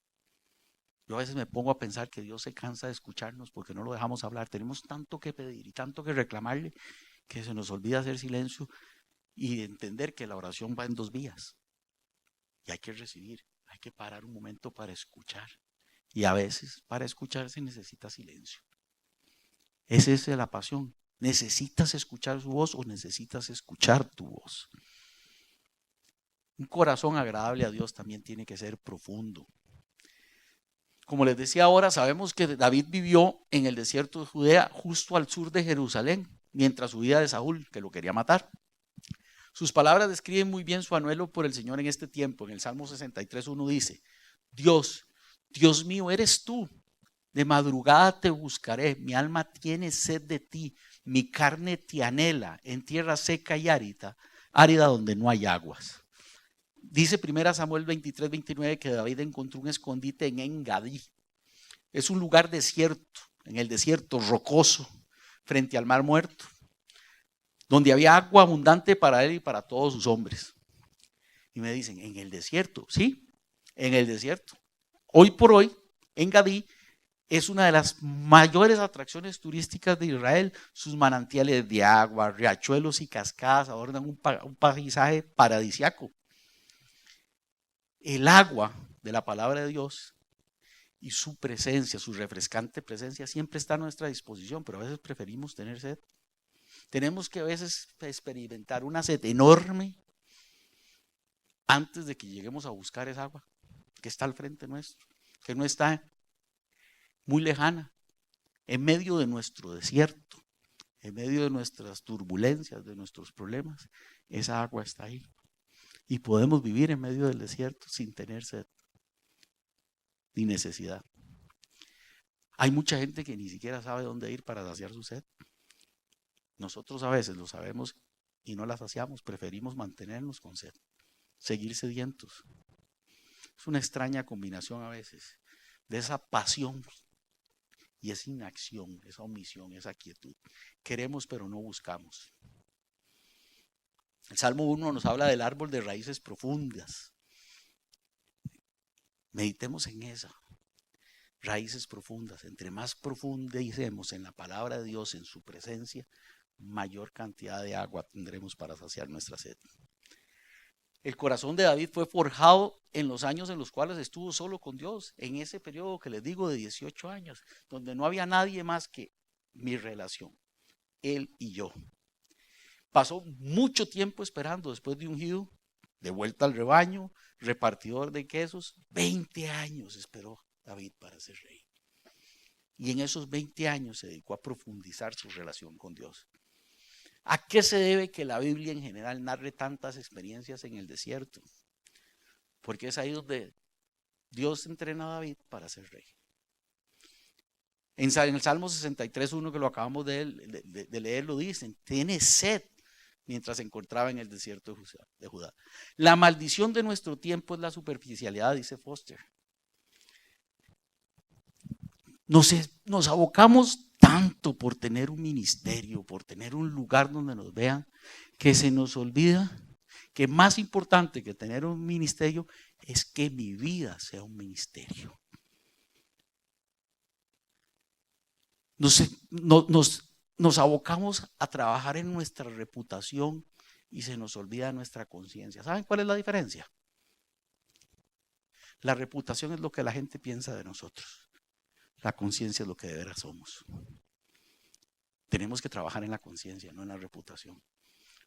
Yo a veces me pongo a pensar que Dios se cansa de escucharnos porque no lo dejamos hablar. Tenemos tanto que pedir y tanto que reclamarle que se nos olvida hacer silencio y entender que la oración va en dos vías. Y hay que recibir, hay que parar un momento para escuchar. Y a veces para escuchar se necesita silencio. Esa es la pasión. ¿Necesitas escuchar su voz o necesitas escuchar tu voz? Un corazón agradable a Dios también tiene que ser profundo. Como les decía ahora, sabemos que David vivió en el desierto de Judea, justo al sur de Jerusalén, mientras huía de Saúl, que lo quería matar. Sus palabras describen muy bien su anhelo por el Señor en este tiempo. En el Salmo 63:1 dice, Dios mío, eres tú. De madrugada te buscaré, mi alma tiene sed de ti, mi carne te anhela en tierra seca y árida donde no hay aguas. Dice 1 Samuel 23:29 que David encontró un escondite en En-Gadí. Es un lugar desierto, en el desierto rocoso, frente al mar muerto, donde había agua abundante para él y para todos sus hombres. Y me dicen, ¿en el desierto? Sí, en el desierto. Hoy por hoy, En-Gadí es una de las mayores atracciones turísticas de Israel. Sus manantiales de agua, riachuelos y cascadas adornan un paisaje paradisiaco. El agua de la palabra de Dios y su presencia, su refrescante presencia siempre está a nuestra disposición, pero a veces preferimos tener sed. Tenemos que a veces experimentar una sed enorme antes de que lleguemos a buscar esa agua que está al frente nuestro, que no está muy lejana, en medio de nuestro desierto, en medio de nuestras turbulencias, de nuestros problemas. Esa agua está ahí y podemos vivir en medio del desierto sin tener sed ni necesidad. Hay mucha gente que ni siquiera sabe dónde ir para saciar su sed. Nosotros a veces lo sabemos y no la saciamos, preferimos mantenernos con sed, seguir sedientos. Es una extraña combinación a veces de esa pasión y esa inacción, esa omisión, esa quietud. Queremos pero no buscamos. El Salmo 1 nos habla del árbol de raíces profundas. Meditemos en esa. Raíces profundas. Entre más profundicemos en la palabra de Dios, en su presencia, mayor cantidad de agua tendremos para saciar nuestra sed. El corazón de David fue forjado en los años en los cuales estuvo solo con Dios, en ese periodo que les digo de 18 años, donde no había nadie más que mi relación, él y yo. Pasó mucho tiempo esperando, después de ungido, de vuelta al rebaño, repartidor de quesos. 20 años esperó David para ser rey. Y en esos 20 años se dedicó a profundizar su relación con Dios. ¿A qué se debe que la Biblia en general narre tantas experiencias en el desierto? Porque es ahí donde Dios entrena a David para ser rey. En el Salmo 63:1, que lo acabamos de leer, lo dicen: tiene sed mientras se encontraba en el desierto de Judá. La maldición de nuestro tiempo es la superficialidad, dice Foster. Nos abocamos tanto por tener un ministerio, por tener un lugar donde nos vean, que se nos olvida que más importante que tener un ministerio es que mi vida sea un ministerio. Nos abocamos a trabajar en nuestra reputación y se nos olvida nuestra conciencia. ¿Saben cuál es la diferencia? La reputación es lo que la gente piensa de nosotros. La conciencia es lo que de veras somos. Tenemos que trabajar en la conciencia, no en la reputación.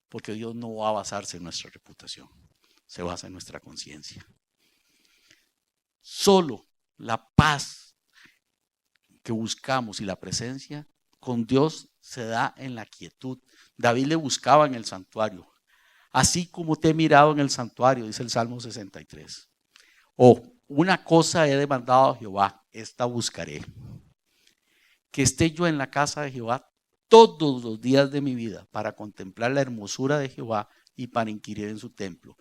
Porque Dios no va a basarse en nuestra reputación, se basa en nuestra conciencia. Solo la paz que buscamos y la presencia con Dios se da en la quietud. David le buscaba en el santuario. Así como te he mirado en el santuario, dice el Salmo 63. Una cosa he demandado a Jehová, esta buscaré: que esté yo en la casa de Jehová todos los días de mi vida, para contemplar la hermosura de Jehová y para inquirir en su templo.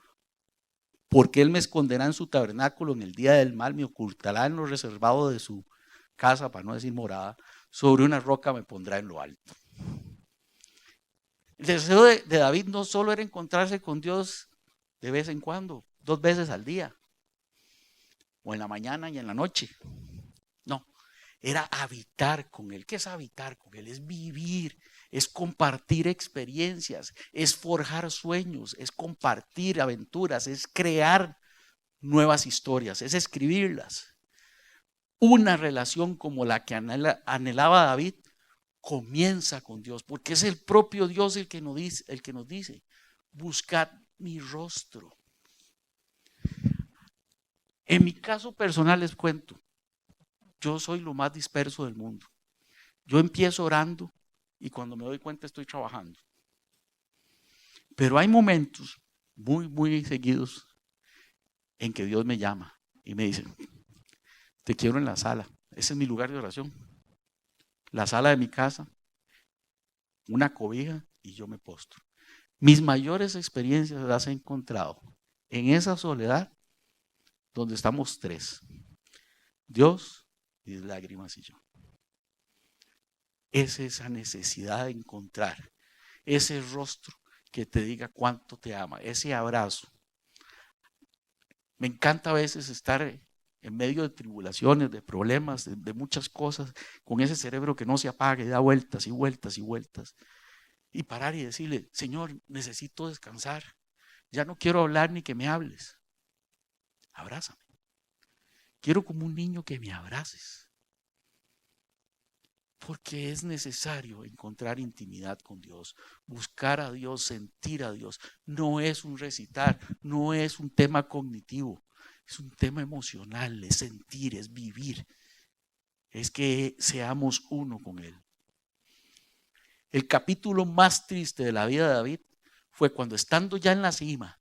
Porque él me esconderá en su tabernáculo en el día del mal, me ocultará en lo reservado de su casa, para no decir morada, sobre una roca me pondrá en lo alto. El deseo de David no solo era encontrarse con Dios de vez en cuando, 2 veces al día, o en la mañana y en la noche. No, era habitar con Él. ¿Qué es habitar con Él? Es vivir, es compartir experiencias, es forjar sueños, es compartir aventuras, es crear nuevas historias, es escribirlas. Una relación como la que anhelaba David comienza con Dios, porque es el propio Dios el que nos dice: buscad mi rostro. En mi caso personal les cuento, yo soy lo más disperso del mundo. Yo empiezo orando y cuando me doy cuenta estoy trabajando. Pero hay momentos muy, muy seguidos en que Dios me llama y me dice: te quiero en la sala. Ese es mi lugar de oración. La sala de mi casa, una cobija y yo me postro. Mis mayores experiencias las he encontrado en esa soledad donde estamos 3. Dios, mis lágrimas y yo. Es esa necesidad de encontrar ese rostro que te diga cuánto te ama, ese abrazo. Me encanta a veces estar en medio de tribulaciones, de problemas, de muchas cosas, con ese cerebro que no se apaga y da vueltas y vueltas y vueltas. Y parar y decirle: Señor, necesito descansar. Ya no quiero hablar ni que me hables. Abrázame. Quiero como un niño que me abraces. Porque es necesario encontrar intimidad con Dios, buscar a Dios, sentir a Dios. No es un recitar, no es un tema cognitivo, es un tema emocional, es sentir, es vivir. Es que seamos uno con Él. El capítulo más triste de la vida de David fue cuando, estando ya en la cima,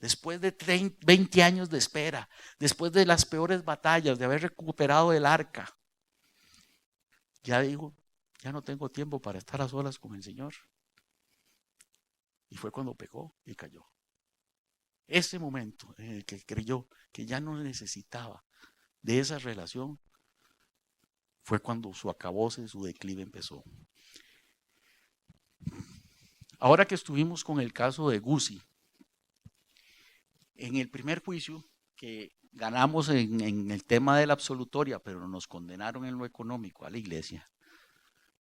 después de 20 años de espera, después de las peores batallas, de haber recuperado el arca, ya dijo, ya no tengo tiempo para estar a solas con el Señor. Y fue cuando pecó y cayó. Ese momento en el que creyó que ya no necesitaba de esa relación fue cuando su acabose, su declive empezó. Ahora que estuvimos con el caso de Gusi, en el primer juicio que ganamos en el tema de la absolutoria, pero nos condenaron en lo económico a la iglesia,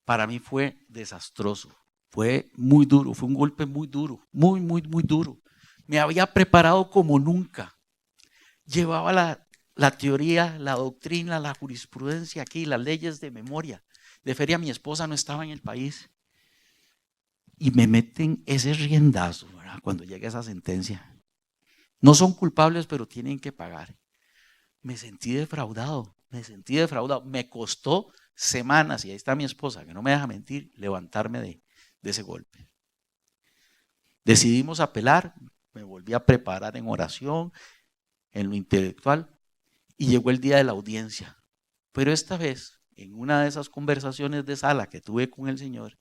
para mí fue desastroso, fue muy duro, fue un golpe muy duro, muy, muy, muy duro. Me había preparado como nunca, llevaba la teoría, la doctrina, la jurisprudencia aquí, las leyes de memoria. De feria mi esposa no estaba en el país y me meten ese riendazo, ¿verdad? Cuando llega esa sentencia. No son culpables, pero tienen que pagar. Me sentí defraudado, me costó semanas, y ahí está mi esposa, que no me deja mentir, levantarme de ese golpe. Decidimos apelar, me volví a preparar en oración, en lo intelectual, y llegó el día de la audiencia. Pero esta vez, en una de esas conversaciones de sala que tuve con el Señor,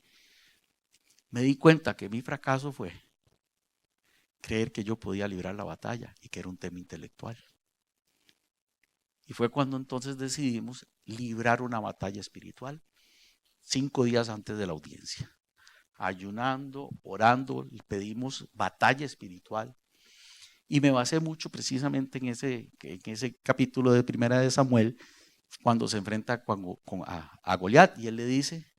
me di cuenta que mi fracaso fue creer que yo podía librar la batalla y que era un tema intelectual. Y fue cuando entonces decidimos librar una batalla espiritual, 5 días antes de la audiencia. Ayunando, orando, pedimos batalla espiritual. Y me basé mucho precisamente en ese capítulo de Primera de Samuel, cuando se enfrenta a Goliat, y él le dice,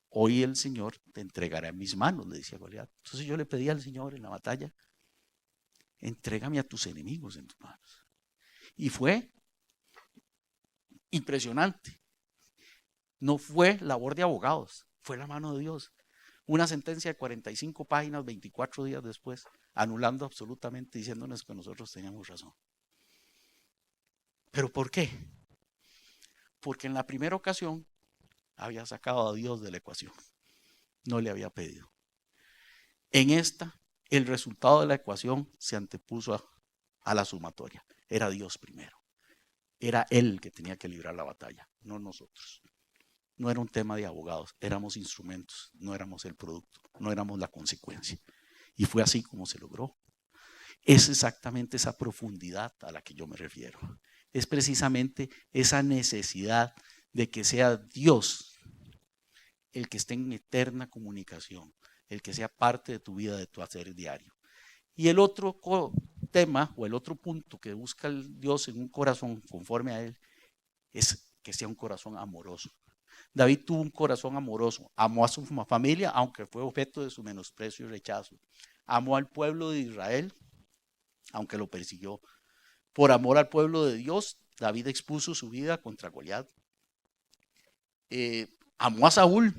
hoy el Señor te entregará en mis manos, le decía Goliat. Entonces yo le pedí al Señor en la batalla, entrégame a tus enemigos en tus manos. Y fue impresionante. No fue labor de abogados, fue la mano de Dios. Una sentencia de 45 páginas, 24 días después, anulando absolutamente, diciéndonos que nosotros teníamos razón. ¿Pero por qué? Porque en la primera ocasión había sacado a Dios de la ecuación, no le había pedido. En esta, el resultado de la ecuación se antepuso a la sumatoria. Era Dios primero. Era Él el que tenía que librar la batalla, no nosotros. No era un tema de abogados, éramos instrumentos, no éramos el producto, no éramos la consecuencia. Y fue así como se logró. Es exactamente esa profundidad a la que yo me refiero. Es precisamente esa necesidad de que sea Dios el que esté en eterna comunicación, el que sea parte de tu vida, de tu hacer diario. Y el otro tema o el otro punto que busca el Dios en un corazón conforme a Él es que sea un corazón amoroso. David tuvo un corazón amoroso, amó a su familia, aunque fue objeto de su menosprecio y rechazo. Amó al pueblo de Israel, aunque lo persiguió. Por amor al pueblo de Dios, David expuso su vida contra Goliat. Amó a Saúl,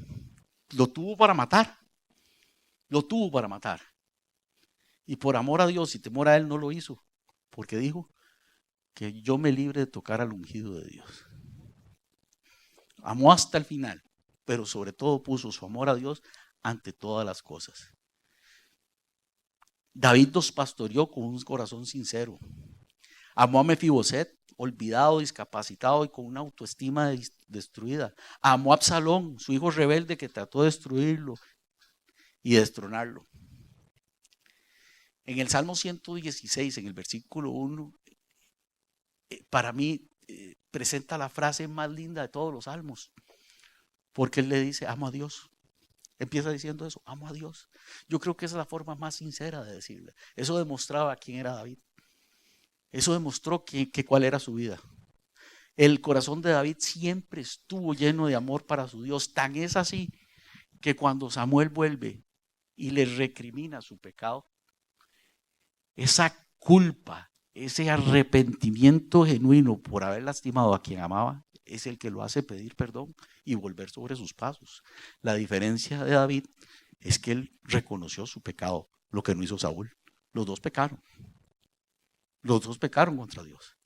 lo tuvo para matar. Y por amor a Dios y temor a Él no lo hizo, porque dijo que yo me libre de tocar al ungido de Dios. Amó hasta el final, pero sobre todo puso su amor a Dios ante todas las cosas. David los pastoreó con un corazón sincero. Amó a Mefiboset, olvidado, discapacitado y con una autoestima destruida. Amó a Absalón, su hijo rebelde que trató de destruirlo y destronarlo. En el Salmo 116, en el versículo 1, para mí presenta la frase más linda de todos los salmos, porque él le dice, amo a Dios. Empieza diciendo eso, amo a Dios. Yo creo que esa es la forma más sincera de decirle. Eso demostraba quién era David. Eso demostró cuál era su vida. El corazón de David siempre estuvo lleno de amor para su Dios. Tan es así que cuando Samuel vuelve y le recrimina su pecado, esa culpa, ese arrepentimiento genuino por haber lastimado a quien amaba, es el que lo hace pedir perdón y volver sobre sus pasos. La diferencia de David es que él reconoció su pecado, lo que no hizo Saúl. Los dos pecaron contra Dios,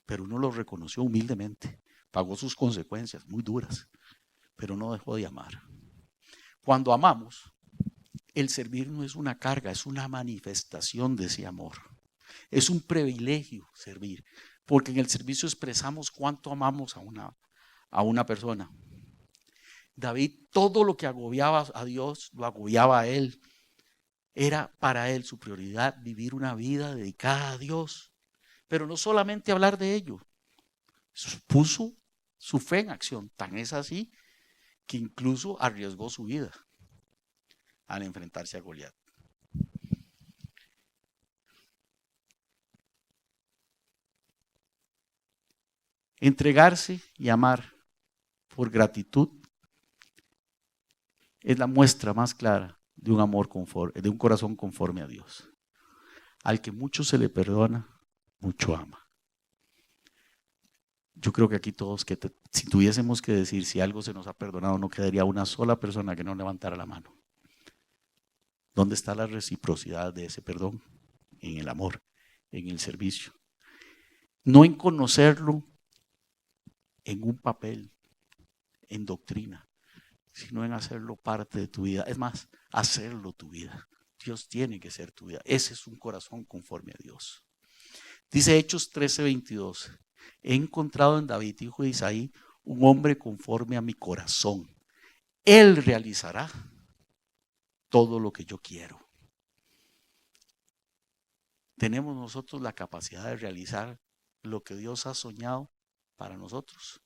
pero uno lo reconoció humildemente, pagó sus consecuencias muy duras, pero no dejó de amar. Cuando amamos, el servir no es una carga, es una manifestación de ese amor. Es un privilegio servir, porque en el servicio expresamos cuánto amamos a una persona. David, todo lo que agobiaba a Dios, lo agobiaba a él. Era para él su prioridad vivir una vida dedicada a Dios. Pero no solamente hablar de ello, puso su fe en acción. Tan es así que incluso arriesgó su vida al enfrentarse a Goliat. Entregarse y amar por gratitud es la muestra más clara de un amor conforme, de un corazón conforme a Dios. Al que mucho se le perdona, mucho ama. Yo creo que aquí todos, si tuviésemos que decir si algo se nos ha perdonado, no quedaría una sola persona que no levantara la mano. ¿Dónde está la reciprocidad de ese perdón? En el amor, en el servicio. No en conocerlo en un papel, en doctrina, sino en hacerlo parte de tu vida. Es más, hacerlo tu vida. Dios tiene que ser tu vida. Ese es un corazón conforme a Dios. Dice Hechos 13:22. He encontrado en David, hijo de Isaí, un hombre conforme a mi corazón. Él realizará todo lo que yo quiero. Tenemos nosotros la capacidad de realizar lo que Dios ha soñado para nosotros.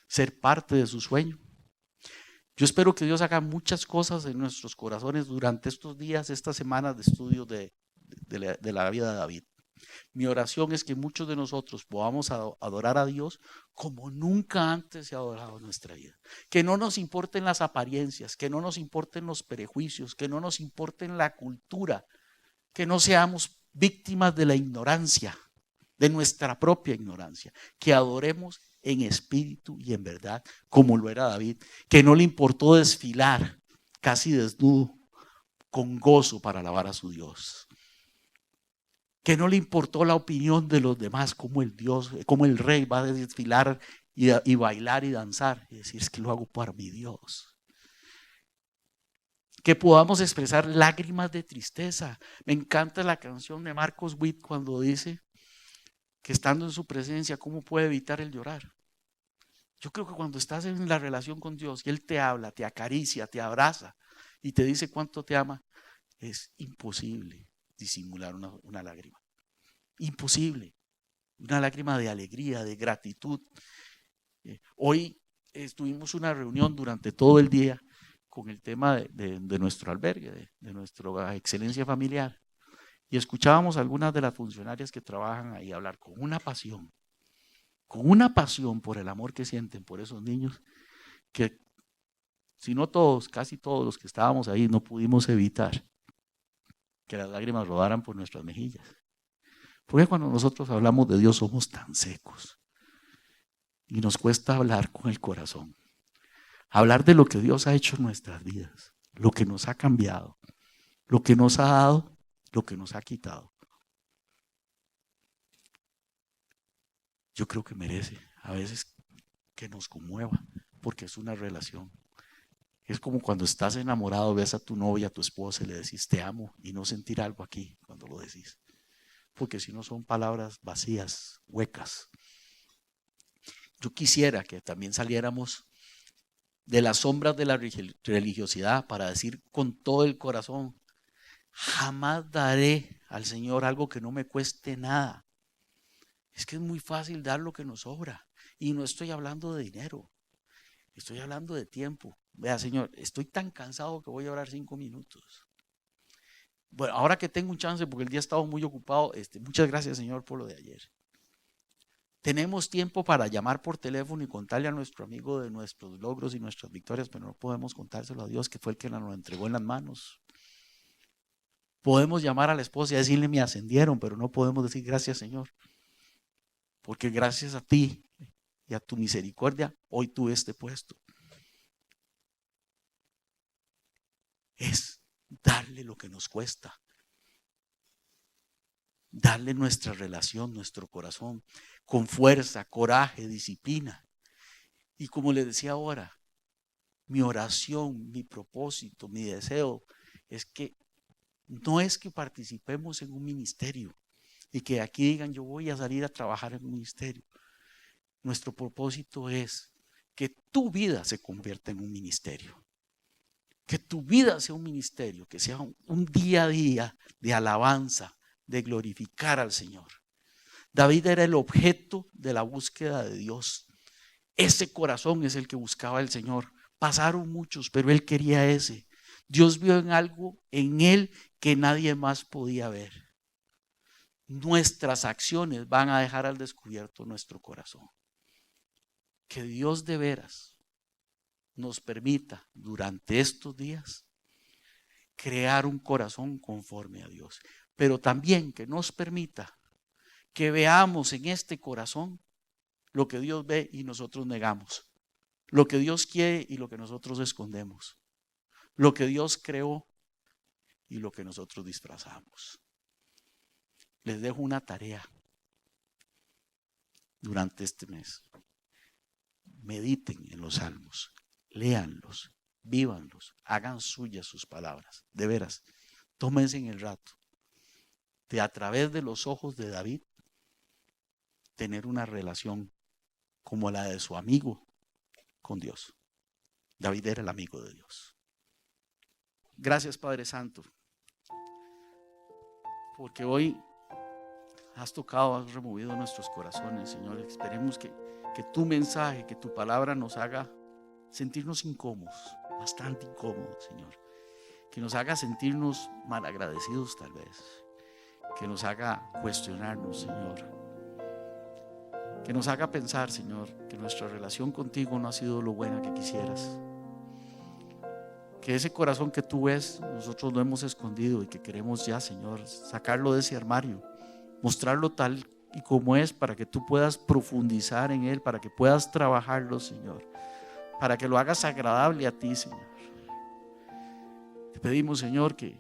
Ser parte de su sueño. Yo espero que Dios haga muchas cosas en nuestros corazones durante estos días, estas semanas de estudio de la vida de David. Mi oración es que muchos de nosotros podamos adorar a Dios como nunca antes se ha adorado en nuestra vida. Que no nos importen las apariencias, que no nos importen los prejuicios, que no nos importen la cultura, que no seamos víctimas de la ignorancia, de nuestra propia ignorancia, que adoremos en espíritu y en verdad, como lo era David, que no le importó desfilar casi desnudo, con gozo para alabar a su Dios. Que no le importó la opinión de los demás, como el rey va a desfilar y bailar y danzar, y decir, es que lo hago para mi Dios. Que podamos expresar lágrimas de tristeza. Me encanta la canción de Marcos Witt cuando dice que estando en su presencia, ¿cómo puede evitar el llorar? Yo creo que cuando estás en la relación con Dios y Él te habla, te acaricia, te abraza y te dice cuánto te ama, es imposible disimular una lágrima. Imposible. Una lágrima de alegría, de gratitud. Hoy tuvimos una reunión durante todo el día con el tema de nuestro albergue, de nuestra excelencia familiar. Y escuchábamos a algunas de las funcionarias que trabajan ahí hablar con una pasión por el amor que sienten por esos niños, que si no todos, casi todos los que estábamos ahí no pudimos evitar que las lágrimas rodaran por nuestras mejillas. Porque cuando nosotros hablamos de Dios somos tan secos y nos cuesta hablar con el corazón. Hablar de lo que Dios ha hecho en nuestras vidas, lo que nos ha cambiado, lo que nos ha dado, lo que nos ha quitado. Yo creo que merece a veces que nos conmueva, porque es una relación. Es como cuando estás enamorado, ves a tu novia, a tu esposa y le decís te amo y no sentir algo aquí cuando lo decís. Porque si no son palabras vacías, huecas. Yo quisiera que también saliéramos de las sombras de la religiosidad para decir con todo el corazón, jamás daré al Señor algo que no me cueste nada. Es que es muy fácil dar lo que nos sobra. Y no estoy hablando de dinero, estoy hablando de tiempo. Vea, Señor, estoy tan cansado que voy a orar 5 minutos. Bueno, ahora que tengo un chance, porque el día ha estado muy ocupado, muchas gracias, Señor, por lo de ayer. Tenemos tiempo para llamar por teléfono y contarle a nuestro amigo de nuestros logros y nuestras victorias, pero no podemos contárselo a Dios, que fue el que nos entregó en las manos. Podemos llamar a la esposa y decirle me ascendieron, pero no podemos decir gracias, Señor, porque gracias a ti y a tu misericordia hoy tuve este puesto. Es darle lo que nos cuesta, darle nuestra relación, nuestro corazón, con fuerza, coraje, disciplina. Y como le decía ahora, mi oración, mi propósito, mi deseo es que no es que participemos en un ministerio y que aquí digan yo voy a salir a trabajar en un ministerio. Nuestro propósito es que tu vida se convierta en un ministerio. Que tu vida sea un ministerio, que sea un día a día de alabanza, de glorificar al Señor. David era el objeto de la búsqueda de Dios. Ese corazón es el que buscaba el Señor. Pasaron muchos, pero él quería ese. Dios vio en algo en él que nadie más podía ver. Nuestras acciones van a dejar al descubierto nuestro corazón. Que Dios de veras nos permita durante estos días crear un corazón conforme a Dios, pero también que nos permita que veamos en este corazón lo que Dios ve y nosotros negamos, lo que Dios quiere y lo que nosotros escondemos, lo que Dios creó y lo que nosotros disfrazamos. Les dejo una tarea durante este mes. Mediten en los salmos, léanlos, vívanlos, hagan suyas sus palabras. De veras, tómense en el rato de a través de los ojos de David tener una relación como la de su amigo con Dios. David era el amigo de Dios. Gracias, Padre Santo, porque hoy has tocado, has removido nuestros corazones, Señor. Esperemos que tu mensaje, que tu palabra nos haga sentirnos incómodos, bastante incómodos, Señor. Que nos haga sentirnos malagradecidos tal vez. Que nos haga cuestionarnos, Señor. Que nos haga pensar, Señor, que nuestra relación contigo no ha sido lo buena que quisieras. Que ese corazón que tú ves, nosotros lo hemos escondido y que queremos ya, Señor, sacarlo de ese armario, mostrarlo tal y como es para que tú puedas profundizar en él, para que puedas trabajarlo, Señor, para que lo hagas agradable a ti, Señor. Te pedimos, Señor, que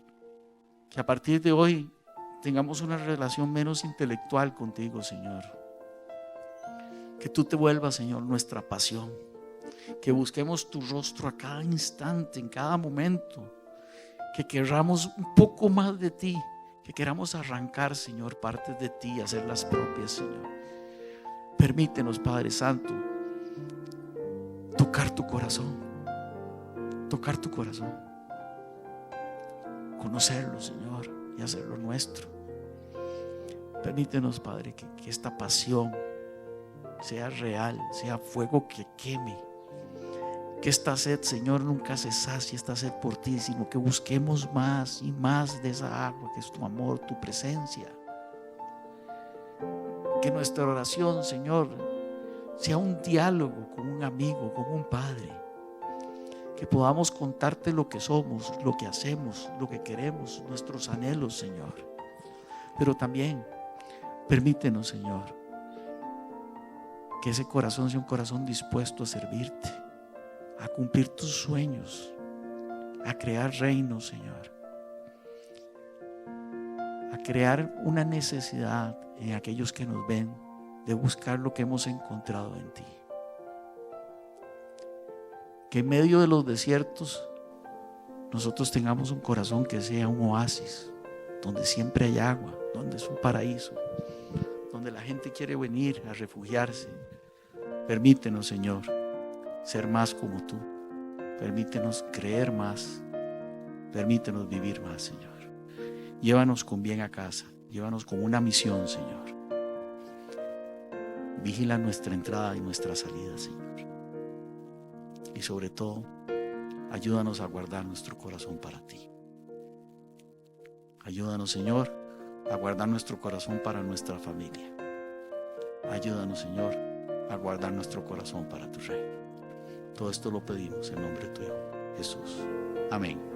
a partir de hoy tengamos una relación menos intelectual contigo, Señor. Que tú te vuelvas, Señor, nuestra pasión. Que busquemos tu rostro a cada instante, en cada momento. Que querramos un poco más de ti. Que queramos arrancar, Señor, partes de ti y hacerlas propias, Señor. Permítenos, Padre Santo, tocar tu corazón. Tocar tu corazón. Conocerlo, Señor, y hacerlo nuestro. Permítenos, Padre, que esta pasión sea real, sea fuego que queme. Que esta sed, Señor, nunca se sacie, esta sed por ti, sino que busquemos más y más de esa agua que es tu amor, tu presencia. Que nuestra oración, Señor, sea un diálogo con un amigo, con un padre. Que podamos contarte lo que somos, lo que hacemos, lo que queremos, nuestros anhelos, Señor. Pero también permítenos, Señor, que ese corazón sea un corazón dispuesto a servirte, a cumplir tus sueños, a crear reinos, Señor, a crear una necesidad en aquellos que nos ven de buscar lo que hemos encontrado en ti. Que en medio de los desiertos nosotros tengamos un corazón que sea un oasis, donde siempre hay agua, donde es un paraíso, donde la gente quiere venir a refugiarse. Permítenos, Señor, ser más como tú. Permítenos creer más. Permítenos vivir más, Señor. Llévanos con bien a casa. Llévanos con una misión, Señor. Vigila nuestra entrada y nuestra salida, Señor. Y sobre todo, ayúdanos a guardar nuestro corazón para ti. Ayúdanos, Señor, a guardar nuestro corazón para nuestra familia. Ayúdanos, Señor, a guardar nuestro corazón para tu reino. Todo esto lo pedimos en nombre tuyo, Jesús. Amén.